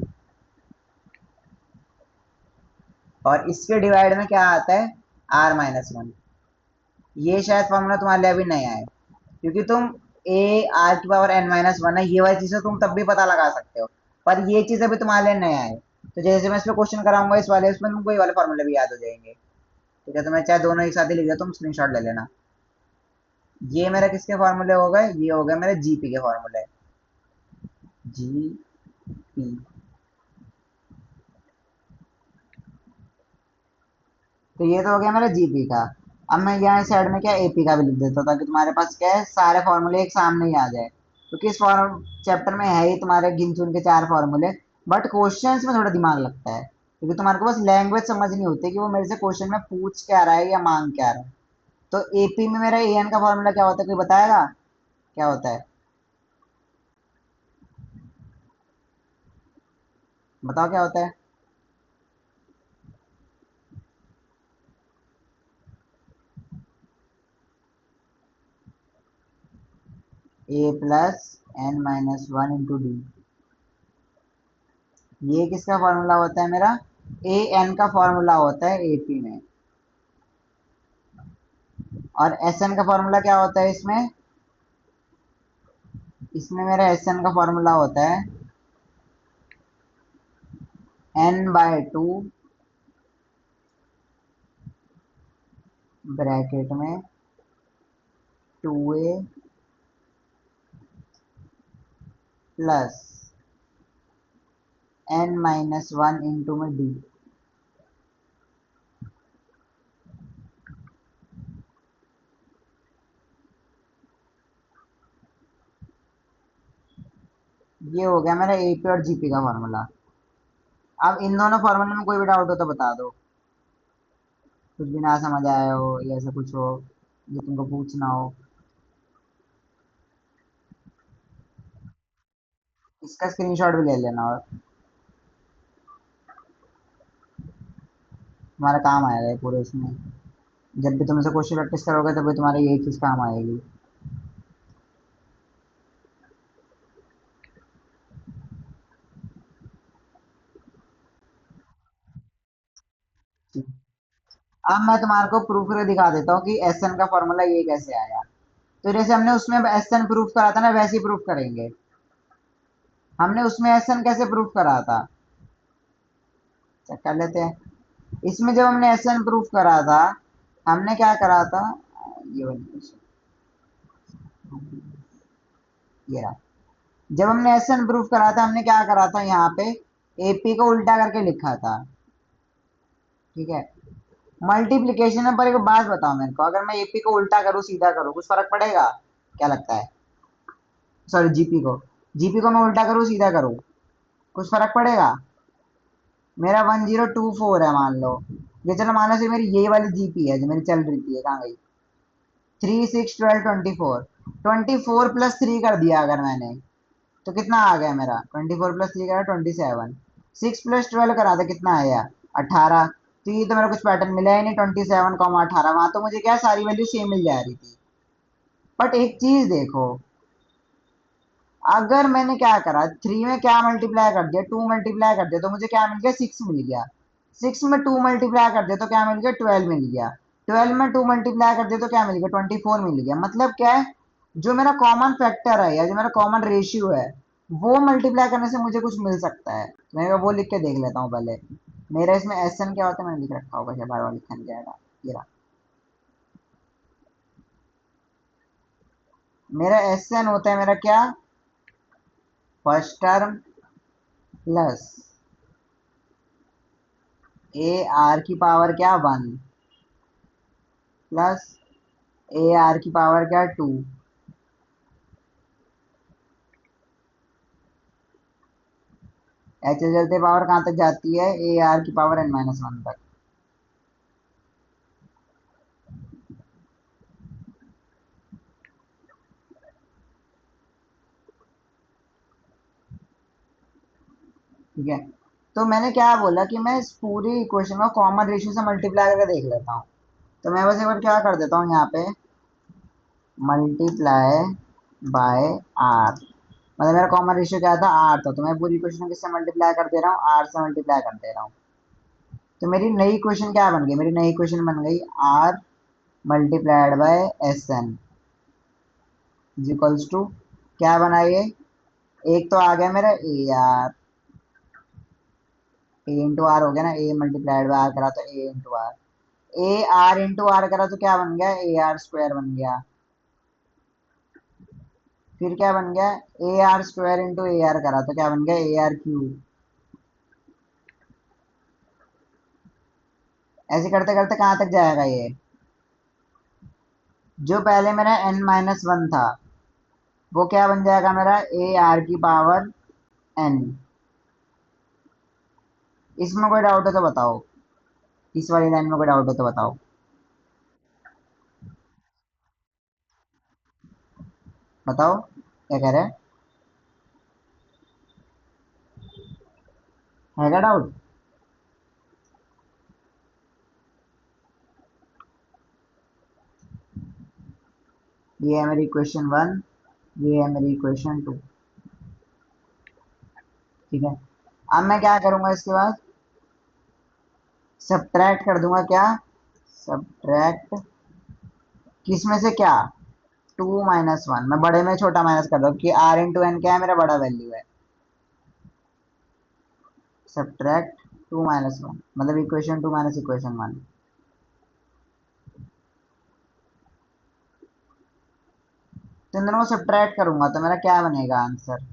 और इसके डिवाइड में क्या आता है, r-1। ये शायद फॉर्मूला तुम्हारे लिए अभी नया है, क्योंकि तुम ए आर की पावर n-1 है, ये वाली चीजें तुम तब भी पता लगा सकते हो, पर ये चीज अभी तुम्हारे लिए नया है। तो जैसे मैं इस पे क्वेश्चन कराऊंगा इस वाले, उसमें तुमको ये वाले फॉर्मूले भी याद हो जाएंगे, ठीक है। तो मैं चाहे दोनों एक साथ ही लिख देता हूँ, स्क्रीनशॉट ले लेना। ये मेरा किसके फॉर्मूले हो गए, ये हो गए मेरे जीपी के फॉर्मूले, जी पी। तो ये तो हो गया मेरा जीपी का। अब मैं यहाँ साइड में क्या एपी का भी लिख देता हूँ, ताकि तुम्हारे पास क्या है, सारे फॉर्मूले एक सामने ही आ जाए, क्योंकि इस फॉर्म चैप्टर में है ही तुम्हारे गिन चुन के 4 फॉर्मूले, बट क्वेश्चंस में थोड़ा दिमाग लगता है, क्योंकि तुम्हारे को बस लैंग्वेज समझनी होती है कि वो मेरे से क्वेश्चन में पूछ क्या रहा है या मांग क्या रहा है। तो एपी में मेरा ए एन का फॉर्मूला क्या होता है, कोई बताएगा क्या होता है, बताओ क्या होता है। ए प्लस n-1 × डी। ये किसका फॉर्मूला होता है मेरा, ए एन का फॉर्मूला होता है एपी में। और एस एन का फॉर्मूला क्या होता है इसमें, इसमें मेरा एस एन का फॉर्मूला होता है n/2 ब्रैकेट में 2a प्लस n-1 में डी। ये हो गया मेरा एपी और जीपी का फॉर्मूला। अब इन दोनों फॉर्मूले में कोई भी डाउट हो तो बता दो, कुछ भी ना समझ आया हो या ऐसा कुछ हो जो तुमको पूछना हो। इसका स्क्रीनशॉट भी ले लेना, और तुम्हारा काम आएगा ये पूरे इसमें, जब भी तुम इसे क्वेश्चन प्रैक्टिस करोगे तभी तुम्हारी यही चीज काम आएगी। अब मैं तुम्हारे को प्रूफ करके दिखा देता हूँ कि एस एन का फॉर्मूला ये कैसे आया। तो जैसे हमने उसमें एस एन प्रूफ करा था ना, वैसे ही प्रूफ करेंगे। हमने उसमें एस एन कैसे प्रूफ करा था, चेक कर लेते हैं। इसमें जब हमने एस एन प्रूफ करा था, हमने क्या करा था, ये वाली, ये रहा। जब हमने एस एन प्रूफ करा था, हमने क्या करा था, यहाँ पे एपी को उल्टा करके लिखा था, ठीक है। मल्टीप्लीकेशन में, पर एक बात बताओ मेरे को, अगर मैं एपी को उल्टा करूँ सीधा करूँ, कुछ फर्क पड़ेगा, क्या लगता है, सॉरी जीपी को मैं उल्टा करूँ सीधा करूँ, कुछ फर्क पड़ेगा। मेरा 1024 है मान लो, ये चलो मान लो से मेरी ये वाली जीपी है जो मेरी चल रही थी, कहाँ गई, 3 6 12 24, 24 + 3 कर दिया अगर मैंने, तो कितना आ गया मेरा, 24 + 3 करा 27, 6 + 12 करा था कितना आया, 18। तो ये तो मेरा कुछ पैटर्न मिला ही नहीं, 27, 18, वहां तो मुझे क्या सारी वैल्यू सेम मिल जा रही थी। बट एक चीज देखो, अगर मैंने क्या करा, 3 में क्या मल्टीप्लाई कर दिया, 2 मल्टीप्लाई कर दिया, तो मुझे क्या मिल गया, 6 मिल गया। 6 में 2 मल्टीप्लाई कर दिया तो क्या मिल गया, 12 मिल गया। 12 में 2 मल्टीप्लाई कर दिया तो क्या मिल गया, 24 मिल गया। मतलब क्या है, जो मेरा कॉमन फैक्टर है या जो मेरा कॉमन रेशियो है, वो मल्टीप्लाई करने से मुझे कुछ मिल सकता है। मैं वो लिख के देख लेता हूँ पहले। मेरा इसमें एस एन क्या होता है, मैंने लिख रखा होगा, शायद बार बार लिखा नहीं जाएगा, ये रहा। मेरा एस एन होता है मेरा क्या, first term plus A R की पावर क्या 1 प्लस ए आर की पावर क्या 2। ऐसे चलते पावर कहाँ तक जाती है, ए आर की पावर n-1 तक। ठीक है, तो मैंने क्या बोला कि मैं इस पूरी इक्वेशन को कॉमन रेशियो से मल्टीप्लाई करके देख लेता हूँ। तो मैं बस एक बार क्या कर देता हूँ यहाँ पे, मल्टीप्लाई बाय आर, मतलब मेरा कॉमन रेशियो क्या था, आर था, तो मैं पूरी इक्वेशन किससे मल्टीप्लाई कर दे रहा हूँ, आर से मल्टीप्लाई कर दे रहा हूँ। तो मेरी नई इक्वेशन क्या बन गई, मेरी नई इक्वेशन बन गई R multiplied by S N is equals to, क्या बनाइए, एक तो आ गया मेरा A R, A into R हो गया ना, ए मल्टीप्लाइड बाय आर करा तो A into R, A R into R करा तो क्या बन गया, ए आर स्क्वायर बन गया। फिर क्या बन गया, A R square into A R करा तो क्या बन गया, ए आर क्यूब। ऐसे करते करते कहाँ तक जाएगा ये, जो पहले मेरा n-1 था वो क्या बन जाएगा मेरा, ए आर की पावर n। इसमें कोई डाउट है तो बताओ, इस वाली लाइन में कोई डाउट है तो बताओ। बताओ क्या कह रहे हैं, है क्या डाउट। ये है मेरी इक्वेशन 1, ये है मेरी इक्वेशन 2। ठीक है, अब मैं क्या करूंगा इसके बाद, सब्ट्रैक्ट कर दूंगा क्या, सब्ट्रैक्ट किस में से क्या, 2-1, मैं बड़े में छोटा माइनस कर रहा हूँ कि आर इंटू एन क्या है, मेरा बड़ा वैल्यू है। सब्ट्रैक्ट 2-1 मतलब इक्वेशन 2 माइनस इक्वेशन 1। तो इन दोनों को सब्ट्रैक्ट करूंगा तो मेरा क्या बनेगा answer,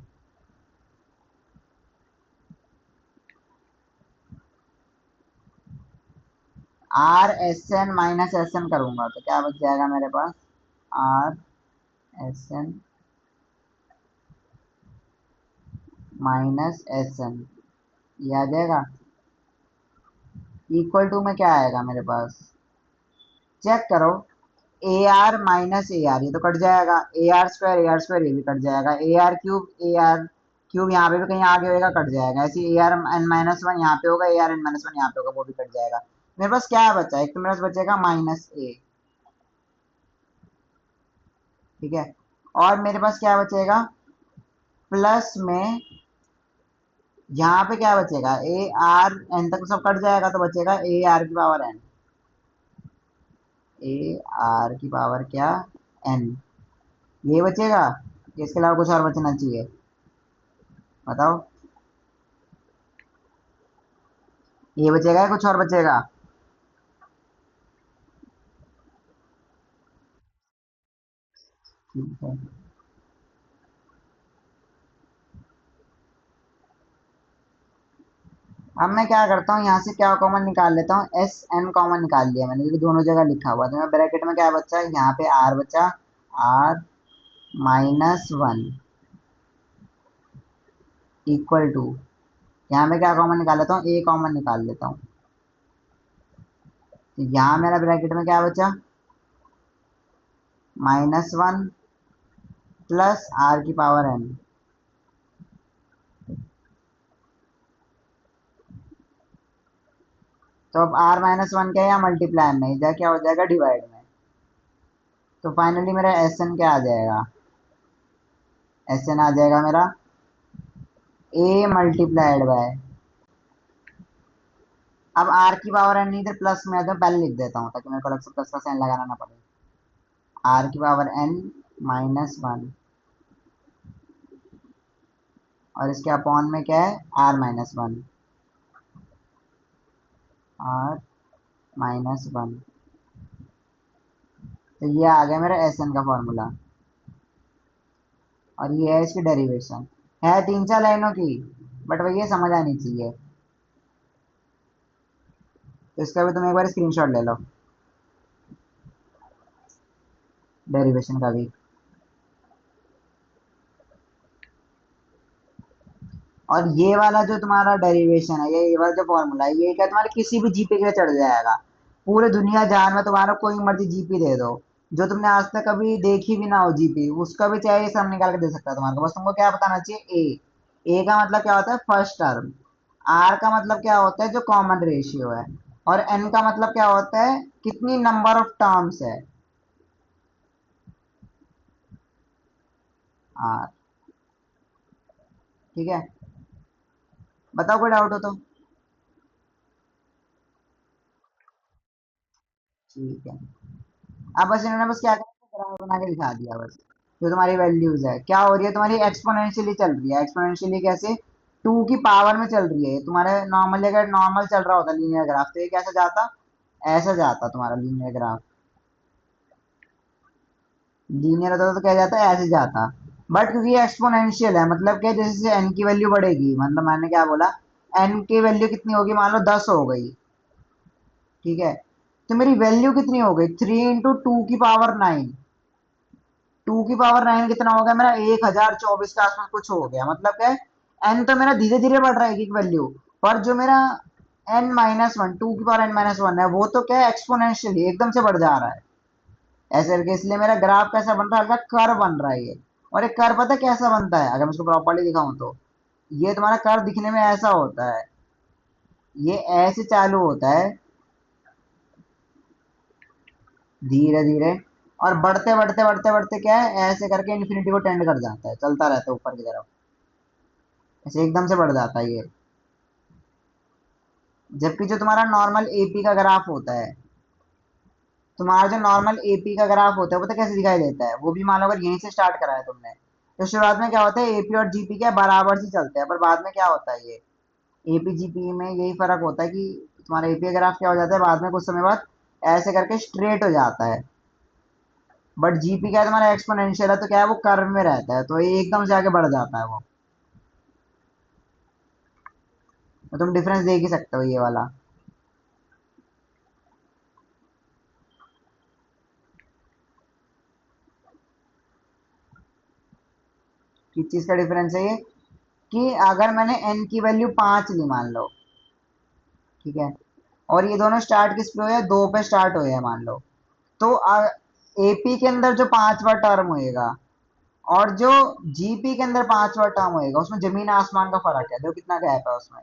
R S N minus S N करूंगा तो क्या बच जाएगा मेरे पास, R S N minus S N, ये आ जाएगा। इक्वल टू में क्या आएगा मेरे पास, चेक करो, A R minus A R ये तो कट जाएगा, ए आर स्क्वायर ये भी कट जाएगा, ए आर क्यूब यहाँ पे भी कहीं आगे होगा कट जाएगा, ऐसे ए आर n-1 यहाँ पे होगा, ए आर n-1 यहाँ पे होगा, वो भी कट जाएगा। मेरे पास क्या बचा, एक तो मेरे पास बचेगा माइनस ए। ठीक है, और मेरे पास क्या बचेगा, प्लस में यहाँ पे क्या बचेगा, ए आर एन तक सब कट जाएगा तो बचेगा ए आर की पावर एन, ए आर की पावर क्या एन, ये बचेगा, इसके अलावा कुछ और बचना चाहिए, बताओ। ये बचेगा या कुछ और बचेगा, ठीक है। अब मैं क्या करता हूँ, यहाँ से क्या कॉमन निकाल लेता हूँ, एस एन कॉमन निकाल लिया मैंने क्योंकि दोनों जगह लिखा हुआ, तो मैं ब्रैकेट में क्या बचा, यहाँ पे आर बचा, आर -1 इक्वल टू, यहाँ में क्या कॉमन निकाल लेता हूँ, ए कॉमन निकाल लेता हूँ, तो यहाँ मेरा ब्रैकेट में क्या बचा, -1 प्लस आर की पावर एन। तो अब r-1 क्या है, यहाँ मल्टीप्लाई में इधर क्या हो जाएगा, डिवाइड में। तो फाइनली मेरा एस एन क्या आ जाएगा, एस एन आ जाएगा मेरा ए मल्टीप्लाइड बाय, अब आर की पावर एन इधर प्लस में है तो पहले लिख देता हूँ ताकि मेरे को अलग से प्लस का साइन लगाना ना पड़े, आर की पावर एन -1 और इसके अपॉन में क्या है, r-1, r-1। तो ये आ गया मेरा एस एन का फॉर्मूला। और ये है इसकी डेरिवेशन। है 3-4 लाइनों की, बट वही ये समझ आनी चाहिए। तो इसका भी तुम एक बार स्क्रीनशॉट ले लो, डेरिवेशन का भी। और ये वाला जो तुम्हारा डेरिवेशन है, ये वाला जो फॉर्मूला है, ये क्या तुम्हारे किसी भी जीपी के चढ़ जाएगा। पूरे दुनिया जान में तुम्हारा कोई मर्जी जीपी दे दो, जो तुमने आज तक कभी देखी भी ना हो जीपी, उसका भी चाहे सब निकाल के दे सकता है तुम्हारे को। बस तुमको क्या बताना चाहिए, ए का मतलब क्या होता है, फर्स्ट टर्म। आर का मतलब क्या होता है, जो कॉमन रेशियो है। और एन का मतलब क्या होता है, कितनी नंबर ऑफ टर्म्स है। आर। ठीक है, बताओ कोई डाउट हो तो। ठीक है, अब बस इन्होंने बस क्या किया, ग्राफ बना के दिखा दिया बस। जो तुम्हारी वैल्यूज है क्या हो रही है, तुम्हारी एक्सपोनेंशियली चल रही है। एक्सपोनेंशियली कैसे, 2 की पावर में चल रही है। तुम्हारे नॉर्मली अगर नॉर्मल चल रहा होता लीनियर ग्राफ, तो ये कैसा जाता, ऐसा जाता तुम्हारा लीनियर ग्राफ। लीनियर होता तो क्या जाता है, ऐसे जाता। बट क्योंकि ये एक्सपोनेंशियल है, मतलब क्या, जैसे जैसे एन की वैल्यू बढ़ेगी, मतलब मैंने क्या बोला, एन की वैल्यू कितनी होगी, मान लो 10 हो गई। ठीक है, तो मेरी वैल्यू कितनी हो गई, 3 × 2 की पावर 9। 2 की पावर 9 कितना हो गया मेरा, 1024 के आसपास कुछ हो गया। मतलब क्या है, एन तो मेरा धीरे धीरे बढ़ रहा है एक वैल्यू, पर जो मेरा n-1, 2 की पावर n-1 है, वो तो क्या है, एक्सपोनेंशियली एकदम से बढ़ जा रहा है ऐसे करके। इसलिए मेरा ग्राफ कैसा बन रहा है, हल्का कर्व बन रहा है ये। और एक कर्व पता है कैसा बनता है, अगर मैं इसको प्रॉपर्ली दिखाऊं तो, ये तुम्हारा कर्व दिखने में ऐसा होता है, ये ऐसे चालू होता है धीरे धीरे, और बढ़ते बढ़ते बढ़ते बढ़ते क्या है, ऐसे करके इन्फिनिटी को टेंड कर जाता है, चलता रहता है ऊपर की तरफ, ऐसे एकदम से बढ़ जाता है ये। जबकि जो तुम्हारा नॉर्मल एपी का ग्राफ होता है, तुम्हारा जो नॉर्मल एपी का ग्राफ होता है, वो तो कैसे दिखाई देता है, वो भी मान लो अगर यहीं से स्टार्ट करा है तुमने, तो शुरुआत में क्या होता है, एपी और जीपी क्या बराबर से चलते हैं, पर बाद में क्या होता है, ये एपी जीपी में यही फर्क होता है कि तुम्हारा एपी ग्राफ क्या हो जाता है, बाद में कुछ समय बाद ऐसे करके स्ट्रेट हो जाता है। बट जीपी क्या है, तुम्हारा एक्सपोनेंशियल है, तो क्या है, वो कर्व में रहता है, तो ये एकदम से आगे बढ़ जाता है वो। तो तुम डिफरेंस देख ही सकते हो ये वाला। किस चीज का डिफरेंस है ये, कि अगर मैंने एन की वैल्यू 5 ली मान लो, ठीक है, और ये दोनों स्टार्ट किस पे हुए हैं, 2 पे स्टार्ट हुए हैं मान लो, तो एपी के अंदर जो 5वां टर्म होएगा, और जो जीपी के अंदर 5वां टर्म होएगा, उसमें जमीन आसमान का फर्क है, देखो कितना गैप है उसमें।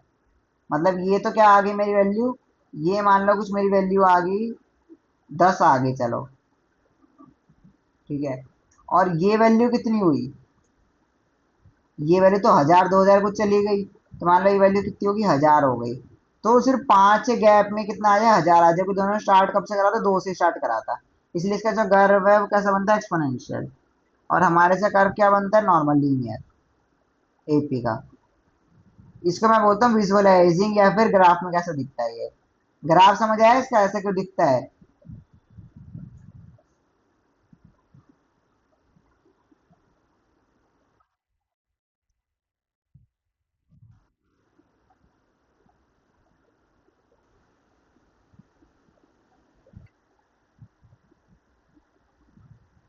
मतलब ये तो क्या आ गई मेरी वैल्यू, ये मान लो कुछ मेरी वैल्यू आ गई 10 आ गई, चलो ठीक है, और ये वैल्यू कितनी हुई, ये वैल्यू तो 1000 2000 कुछ चली गई, तो मान लो ये वैल्यू कितनी होगी, 1000 हो गई। तो सिर्फ 5 के गैप में कितना आ जाए, 1000 आ जाए। क्योंकि दोनों स्टार्ट कब से करा था, 2 से स्टार्ट करा था। इसलिए इसका जो कर्व है वो कैसा बनता है, एक्सपोनेंशियल। और हमारे से कर्व क्या बनता है, नॉर्मल लीनियर, एपी का। इसको मैं बोलता हूँ विजुअलाइजिंग, या फिर ग्राफ में कैसा दिखता है ये। ग्राफ समझ आया इसका, ऐसा क्यों दिखता है।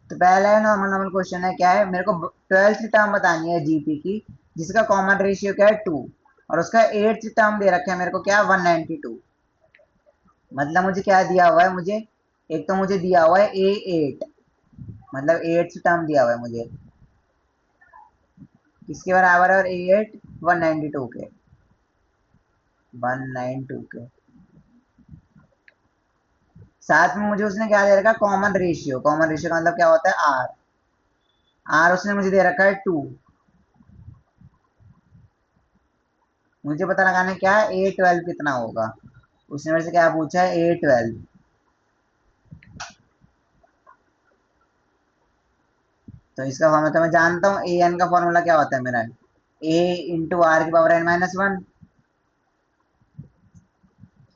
तो पहला है नॉर्मल नॉर्मल क्वेश्चन है, क्या है, मेरे को 12th टर्म बतानी है जीपी की, जिसका कॉमन रेशियो क्या है, 2। और उसका 8th टर्म दे रखा है मेरे को, क्या, 192। मतलब मुझे क्या दिया हुआ है, मुझे एक तो मुझे दिया हुआ है A8, मतलब 8th टर्म दिया हुआ है मुझे, किसके बराबर है, और A8 192 के, 192 के। साथ में मुझे उसने क्या दे रखा है, कॉमन रेशियो। कॉमन रेशियो का मतलब क्या होता है, आर। आर उसने मुझे दे रखा है 2। मुझे पता लगाना है क्या है, A12 कितना होगा। उसने मेरे से क्या पूछा है, A12। तो इसका फॉर्मूला तो मैं जानता हूँ, ए एन का फॉर्मूला क्या होता है मेरा, A × R⁻n−1।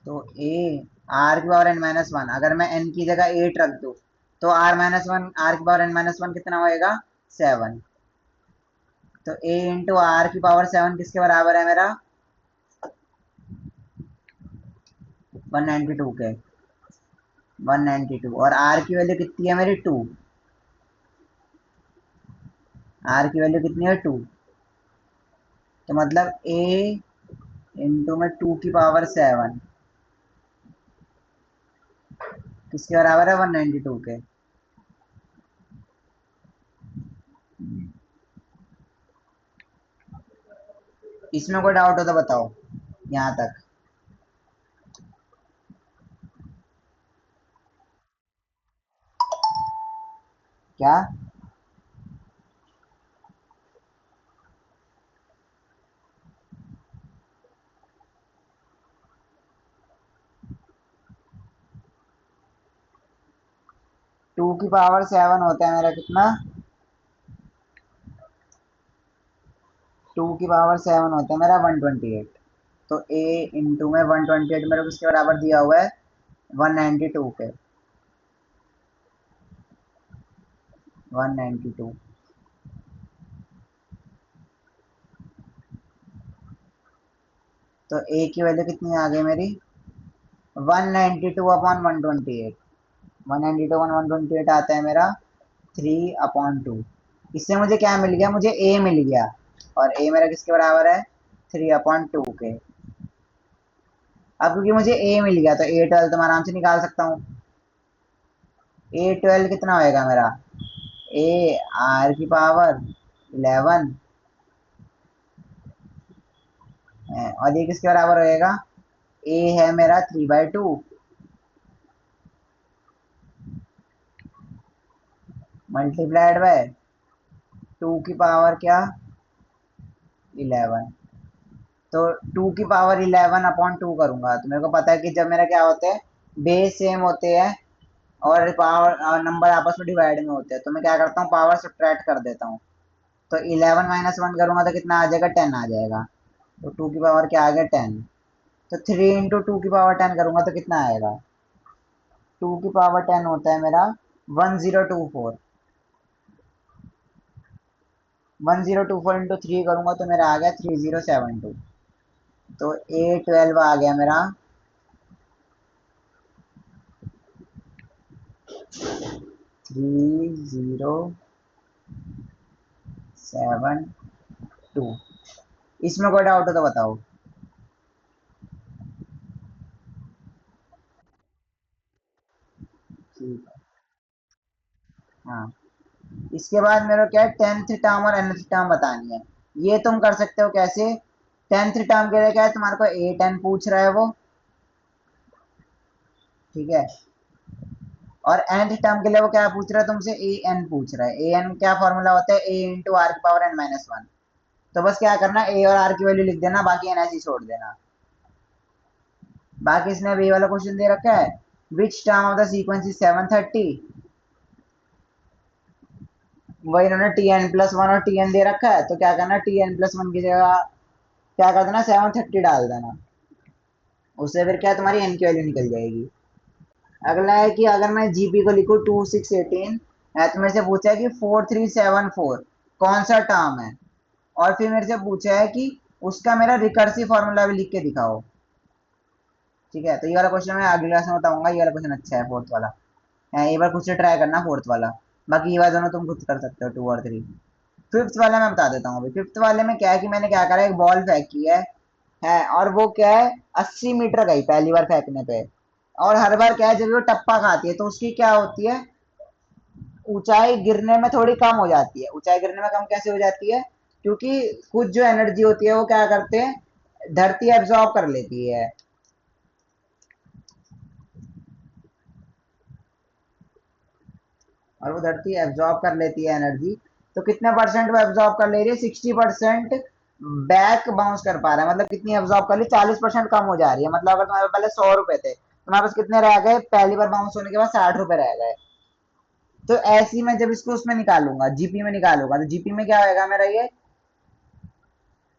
तो A R⁻n−1, अगर मैं n की जगह 8 रख दूँ, तो R−1 R⁻n−1 कितना होएगा, 7। तो a इंटू आर की पावर 7 किसके बराबर है मेरा? 192 के। 192 और आर की वैल्यू कितनी है मेरी? 2। आर की वैल्यू कितनी है? 2। तो मतलब a इंटू में 2 की पावर 7 किसके बराबर है? 192 के। इसमें कोई डाउट हो तो बताओ यहाँ तक। क्या? 2 की पावर 7 होता है मेरा कितना? 2 की पावर 7 होता है मेरा 128। तो a इंटू में 128 मेरे को किसके बराबर दिया हुआ है? 192 के। 192। तो a की वैल्यू कितनी आ गई मेरी? 192 अपॉन 128। 192 अपॉन 128 आता है मेरा 3/2। इससे मुझे क्या मिल गया? मुझे a मिल गया। और a मेरा किसके बराबर है? 3/2 के। अब क्योंकि मुझे a मिल गया तो a12 तो मैं आराम से निकाल सकता हूँ। a12 कितना होएगा मेरा? a r की पावर 11 और ये किसके बराबर होएगा? a है मेरा 3/2 मल्टीप्लाइड बाय 2 की पावर क्या? 11। तो 2 की पावर 11/2 करूंगा तो मेरे को पता है कि जब मेरा क्या होते हैं, बेस सेम होते हैं और पावर नंबर आपस में डिवाइड में होते हैं, तो मैं क्या करता हूँ, पावर सब्ट्रैक्ट कर देता हूँ। तो 11 - 1 करूंगा तो कितना आ जाएगा? 10 आ जाएगा। तो 2 की पावर क्या आ गया? 10। तो 3 इंटू 2 की पावर 10 करूंगा तो कितना आएगा? 2 की पावर 10 होता है मेरा 1024। 1024 इंटू 3 करूंगा तो मेरा आ गया 3072। तो A12 आ गया मेरा 3072। इसमें कोई डाउट हो तो बताओ। ठीक है। हाँ, इसके बाद मेरे को क्या है, 10th टर्म और nth टर्म बतानी है। ये तुम कर सकते हो कैसे? 10th टर्म के लिए क्या है, तुम्हारे को A10 पूछ रहा है वो, ठीक है। और nth टर्म के लिए वो क्या पूछ रहा है तुमसे? an पूछ रहा है। an क्या फॉर्मूला होता है? a इंटू आर की पावर n-1। तो बस क्या करना, a और r की वैल्यू लिख देना, बाकी n ऐसे ही छोड़ देना। बाकी इसने अब ये वाला क्वेश्चन दे रखा है, which term of the sequence is 730। वही इन्होंने Tn+1 और Tn दे रखा है, तो क्या करना, Tn+1 की जगह क्या कर देना, 730 डाल देना। उससे फिर क्या तुम्हारी n की वैल्यू निकल जाएगी। अगला है कि अगर मैं जीपी को लिखूँ 2618, तो मेरे से पूछा है कि 4374 कौन सा टर्म है, और फिर मेरे से पूछा है कि उसका मेरा रिकर्सिव फॉर्मूला भी लिख के दिखाओ। ठीक है, तो ये वाला क्वेश्चन मैं अगली क्लास में बताऊंगा। ये वाला क्वेश्चन अच्छा है, फोर्थ वाला। एक बार खुद से ट्राई करना फोर्थ वाला। बाकी ये वाला दोनों तुम खुद कर सकते हो, 2 और 3। फिफ्थ वाले मैं बता देता हूँ अभी। फिफ्थ वाले में क्या है कि मैंने क्या करा, एक बॉल फेंकी है और वो क्या है, 80 मीटर गई पहली बार फेंकने पे। और हर बार क्या है, जब वो टप्पा खाती है तो उसकी क्या होती है, ऊंचाई गिरने में थोड़ी कम हो जाती है। ऊंचाई गिरने में कम कैसे हो जाती है? क्योंकि कुछ जो एनर्जी होती है वो क्या करते हैं, धरती एब्जॉर्ब कर लेती है। और वो धरती एब्जॉर्ब कर लेती है एनर्जी। तो कितने परसेंट वो एब्जॉर्ब कर ले रही है? 60% बैक बाउंस कर पा रहा है। मतलब कितनी एब्जॉर्ब कर ली? 40% कम हो जा रही है। मतलब अगर तुम्हारे पहले 100 रुपए थे, तुम्हारे पास कितने रह गए पहली बार बाउंस होने के बाद? 60 रुपए रह गए। तो ऐसी मैं जब इसको उसमें निकालूंगा, जीपी में निकालूंगा, तो जीपी में क्या होगा मेरा, ये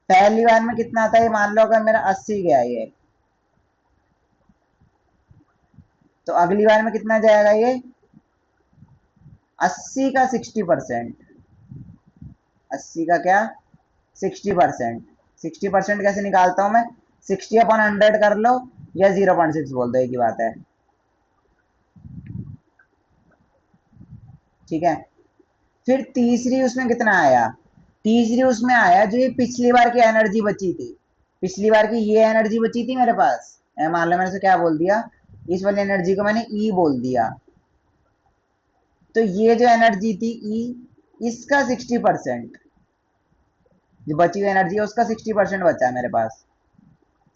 पहली बार में कितना आता है, ये मान लो अगर मेरा 80 गया ये, तो अगली बार में कितना जाएगा ये? 80 का 60%। 80 का क्या? 60%। 60% कैसे निकालता हूं मैं? 60/100 कर लो या 0.6 बोल दो, एक ही बात है। ठीक है। फिर तीसरी उसमें कितना आया? तीसरी उसमें आया जो ये पिछली बार की एनर्जी बची थी। पिछली बार की ये एनर्जी बची थी मेरे पास, मान लो मैंने से क्या बोल दिया, इस वाली एनर्जी को मैंने ई बोल दिया। तो ये जो एनर्जी थी ई, इसका 60%, जो बची हुई एनर्जी है उसका 60% बचा है मेरे पास।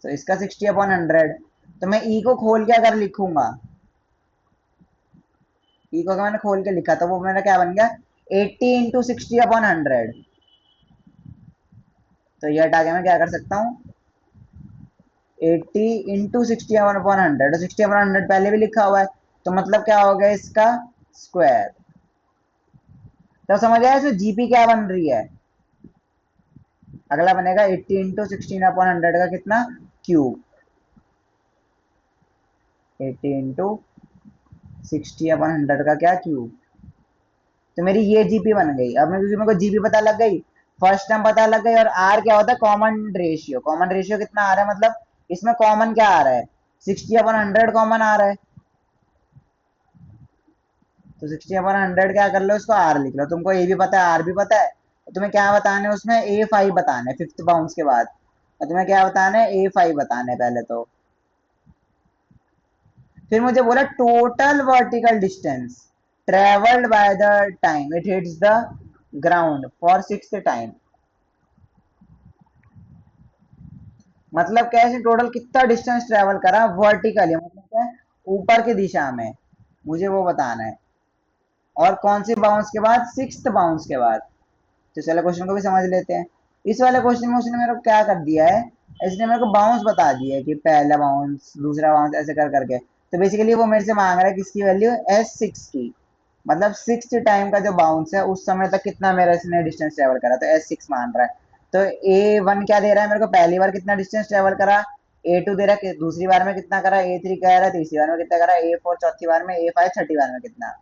तो इसका 60/100। तो मैं ई को खोल के अगर लिखूंगा, ई को अगर मैंने खोल के लिखा तो वो मेरा क्या बन गया, 80 × 60/100। तो ये हटा के मैं क्या कर सकता हूँ, 80 × 60/100। तो 60/100 पहले भी लिखा हुआ है, तो मतलब क्या हो गया इसका स्क्वायर। तो समझ आया इसमें जीपी क्या बन रही है। अगला बनेगा 80 × 16/100 का कितना, क्यूब। 80 × 60/100 का क्या, क्यूब। तो मेरी ये जीपी बन गई। अब मेरे को जीपी पता लग गई, फर्स्ट टर्म पता लग गई, और आर क्या होता है, कॉमन रेशियो। कॉमन रेशियो कितना आ रहा है, मतलब इसमें कॉमन क्या आ रहा है, 60/100 कॉमन आ रहा है। तो 60/100 क्या कर लो, इसको आर लिख लो। तुमको ए भी पता है, आर भी पता है। तो तुम्हें क्या बताना है उसमें, A5 बताना है फिफ्थ बाउंस के बाद। और तुम्हें क्या बताना है, A5 बताना है पहले तो। फिर मुझे बोला total vertical distance travelled by the time it hits the ground for six time. मतलब कैसे, टोटल कितना डिस्टेंस ट्रेवल करा वर्टिकली, मतलब क्या है, ऊपर की दिशा में, मुझे वो बताना है। और कौन सी बाउंस के बाद, सिक्स्थ बाउंस के बाद। तो इस वाले क्वेश्चन को भी समझ लेते हैं। इस वाले क्वेश्चन में उसने मेरे को क्या कर दिया है, इसने मेरे को बाउंस बता दिया है कि पहला बाउंस, दूसरा बाउंस, ऐसे कर करके। तो बेसिकली वो मेरे से मांग रहा है किसकी वैल्यू, S6 की। मतलब सिक्स टाइम का जो बाउंस है उस समय तक कितना मेरा इसने डिस्टेंस ट्रेवल करा, तो S6 मान रहा है। तो A1 क्या दे रहा है मेरे को, पहली बार कितना डिस्टेंस ट्रेवल करा, A2 दे रहा है दूसरी बार में कितना करा, A3 कह रहा है तीसरी बार में कितना करा, A4 चौथी बार में, A5 छठी बार में कितना।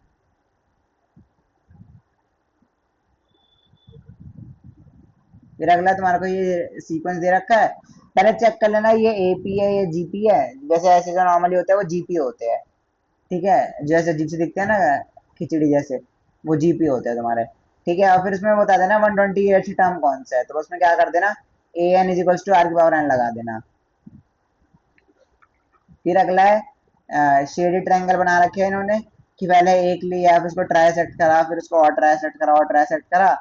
फिर अगला तुम्हारे को ये सीक्वेंस दे रखा है, पहले चेक कर लेना ये एपी है ये जीपी है। जैसे ऐसे जो नॉर्मली होते हैं वो जीपी होते हैं। ठीक है, जैसे अजीब से दिखते हैं ना खिचड़ी जैसे, वो जीपी होते हैं तुम्हारे। ठीक है, और फिर उसमें बता देना 128 टर्म कौन सा है, तो उसमें क्या कर देना, an = r⁴ लगा देना। फिर अगला है शेडेड ट्रायंगल बना रखे हैं इन्होंने, कि पहले एक लिया फिर उसको ट्राई सेट करा, फिर उसको और ट्राई सेट करा और ट्राई सेट करा।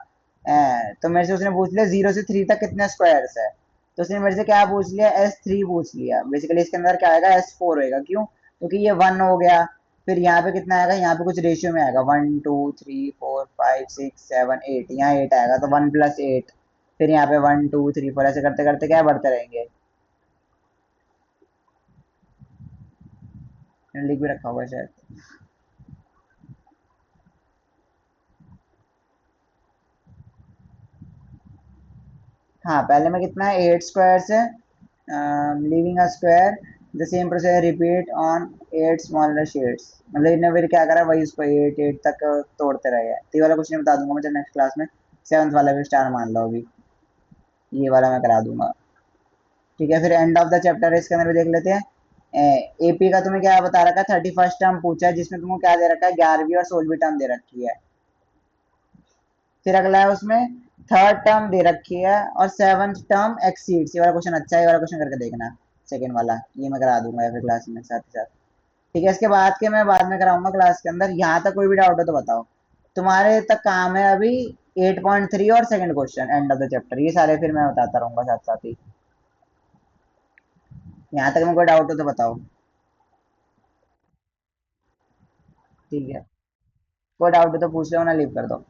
तो मेरे से उसने पूछ लिया 0 से 3 तक कितने स्क्वायर्स है। तो उसने मेरे से क्या पूछ लिया, S3 पूछ लिया। बेसिकली इसके अंदर क्या आएगा, S4 होएगा। क्यों, क्योंकि ये 1 हो गया। फिर यहाँ पे कितना आएगा, यहाँ पे कुछ रेशियो में आएगा, 1 2 3 4 5 6 7 8, यहाँ 8 आएगा तो 1 + 8। फिर यहाँ पे 1 2 3 4 ऐसे करते करते क्या बढ़ते रहेंगे। लिख भी रखा होगा शायद। हाँ, पहले में कितना है, 8 स्क्वायर्स है, leaving a square. The same process repeat on 8 smaller shades. मतलब इन्हें फिर क्या करा, वही उसको 8 8 तक तोड़ते रहे हैं। तो ये वाला क्वेश्चन बता दूंगा मुझे नेक्स्ट क्लास में, सेवंथ वाला भी स्टार मान लो अभी, ये वाला मैं करा दूंगा। ठीक है, फिर एंड ऑफ द चैप्टर इसके अंदर भी देख लेते हैं। एपी का तुम्हें क्या बता रखा है, 31st टर्म पूछा है, जिसमें तुमको क्या दे रखा है, 11वीं और 16वीं टर्म दे रखी है। फिर अगला है उसमें थर्ड टर्म दे रखी है और सेवंथ टर्म एक्सीड्स। ये वाला क्वेश्चन अच्छा है, ये वाला क्वेश्चन करके देखना, सेकंड वाला ये मैं करा दूंगा फिर क्लास में साथ ही साथ। ठीक है, इसके बाद के मैं बाद में कराऊंगा क्लास के अंदर। यहाँ तक कोई भी डाउट हो तो बताओ। तुम्हारे तक काम है अभी 8.3 और second question end of the chapter, ये सारे फिर मैं बताता रहूंगा साथ साथ ही। यहाँ तक में कोई डाउट हो तो बताओ। ठीक है, कोई डाउट हो तो पूछ लो ना, लीव कर दो।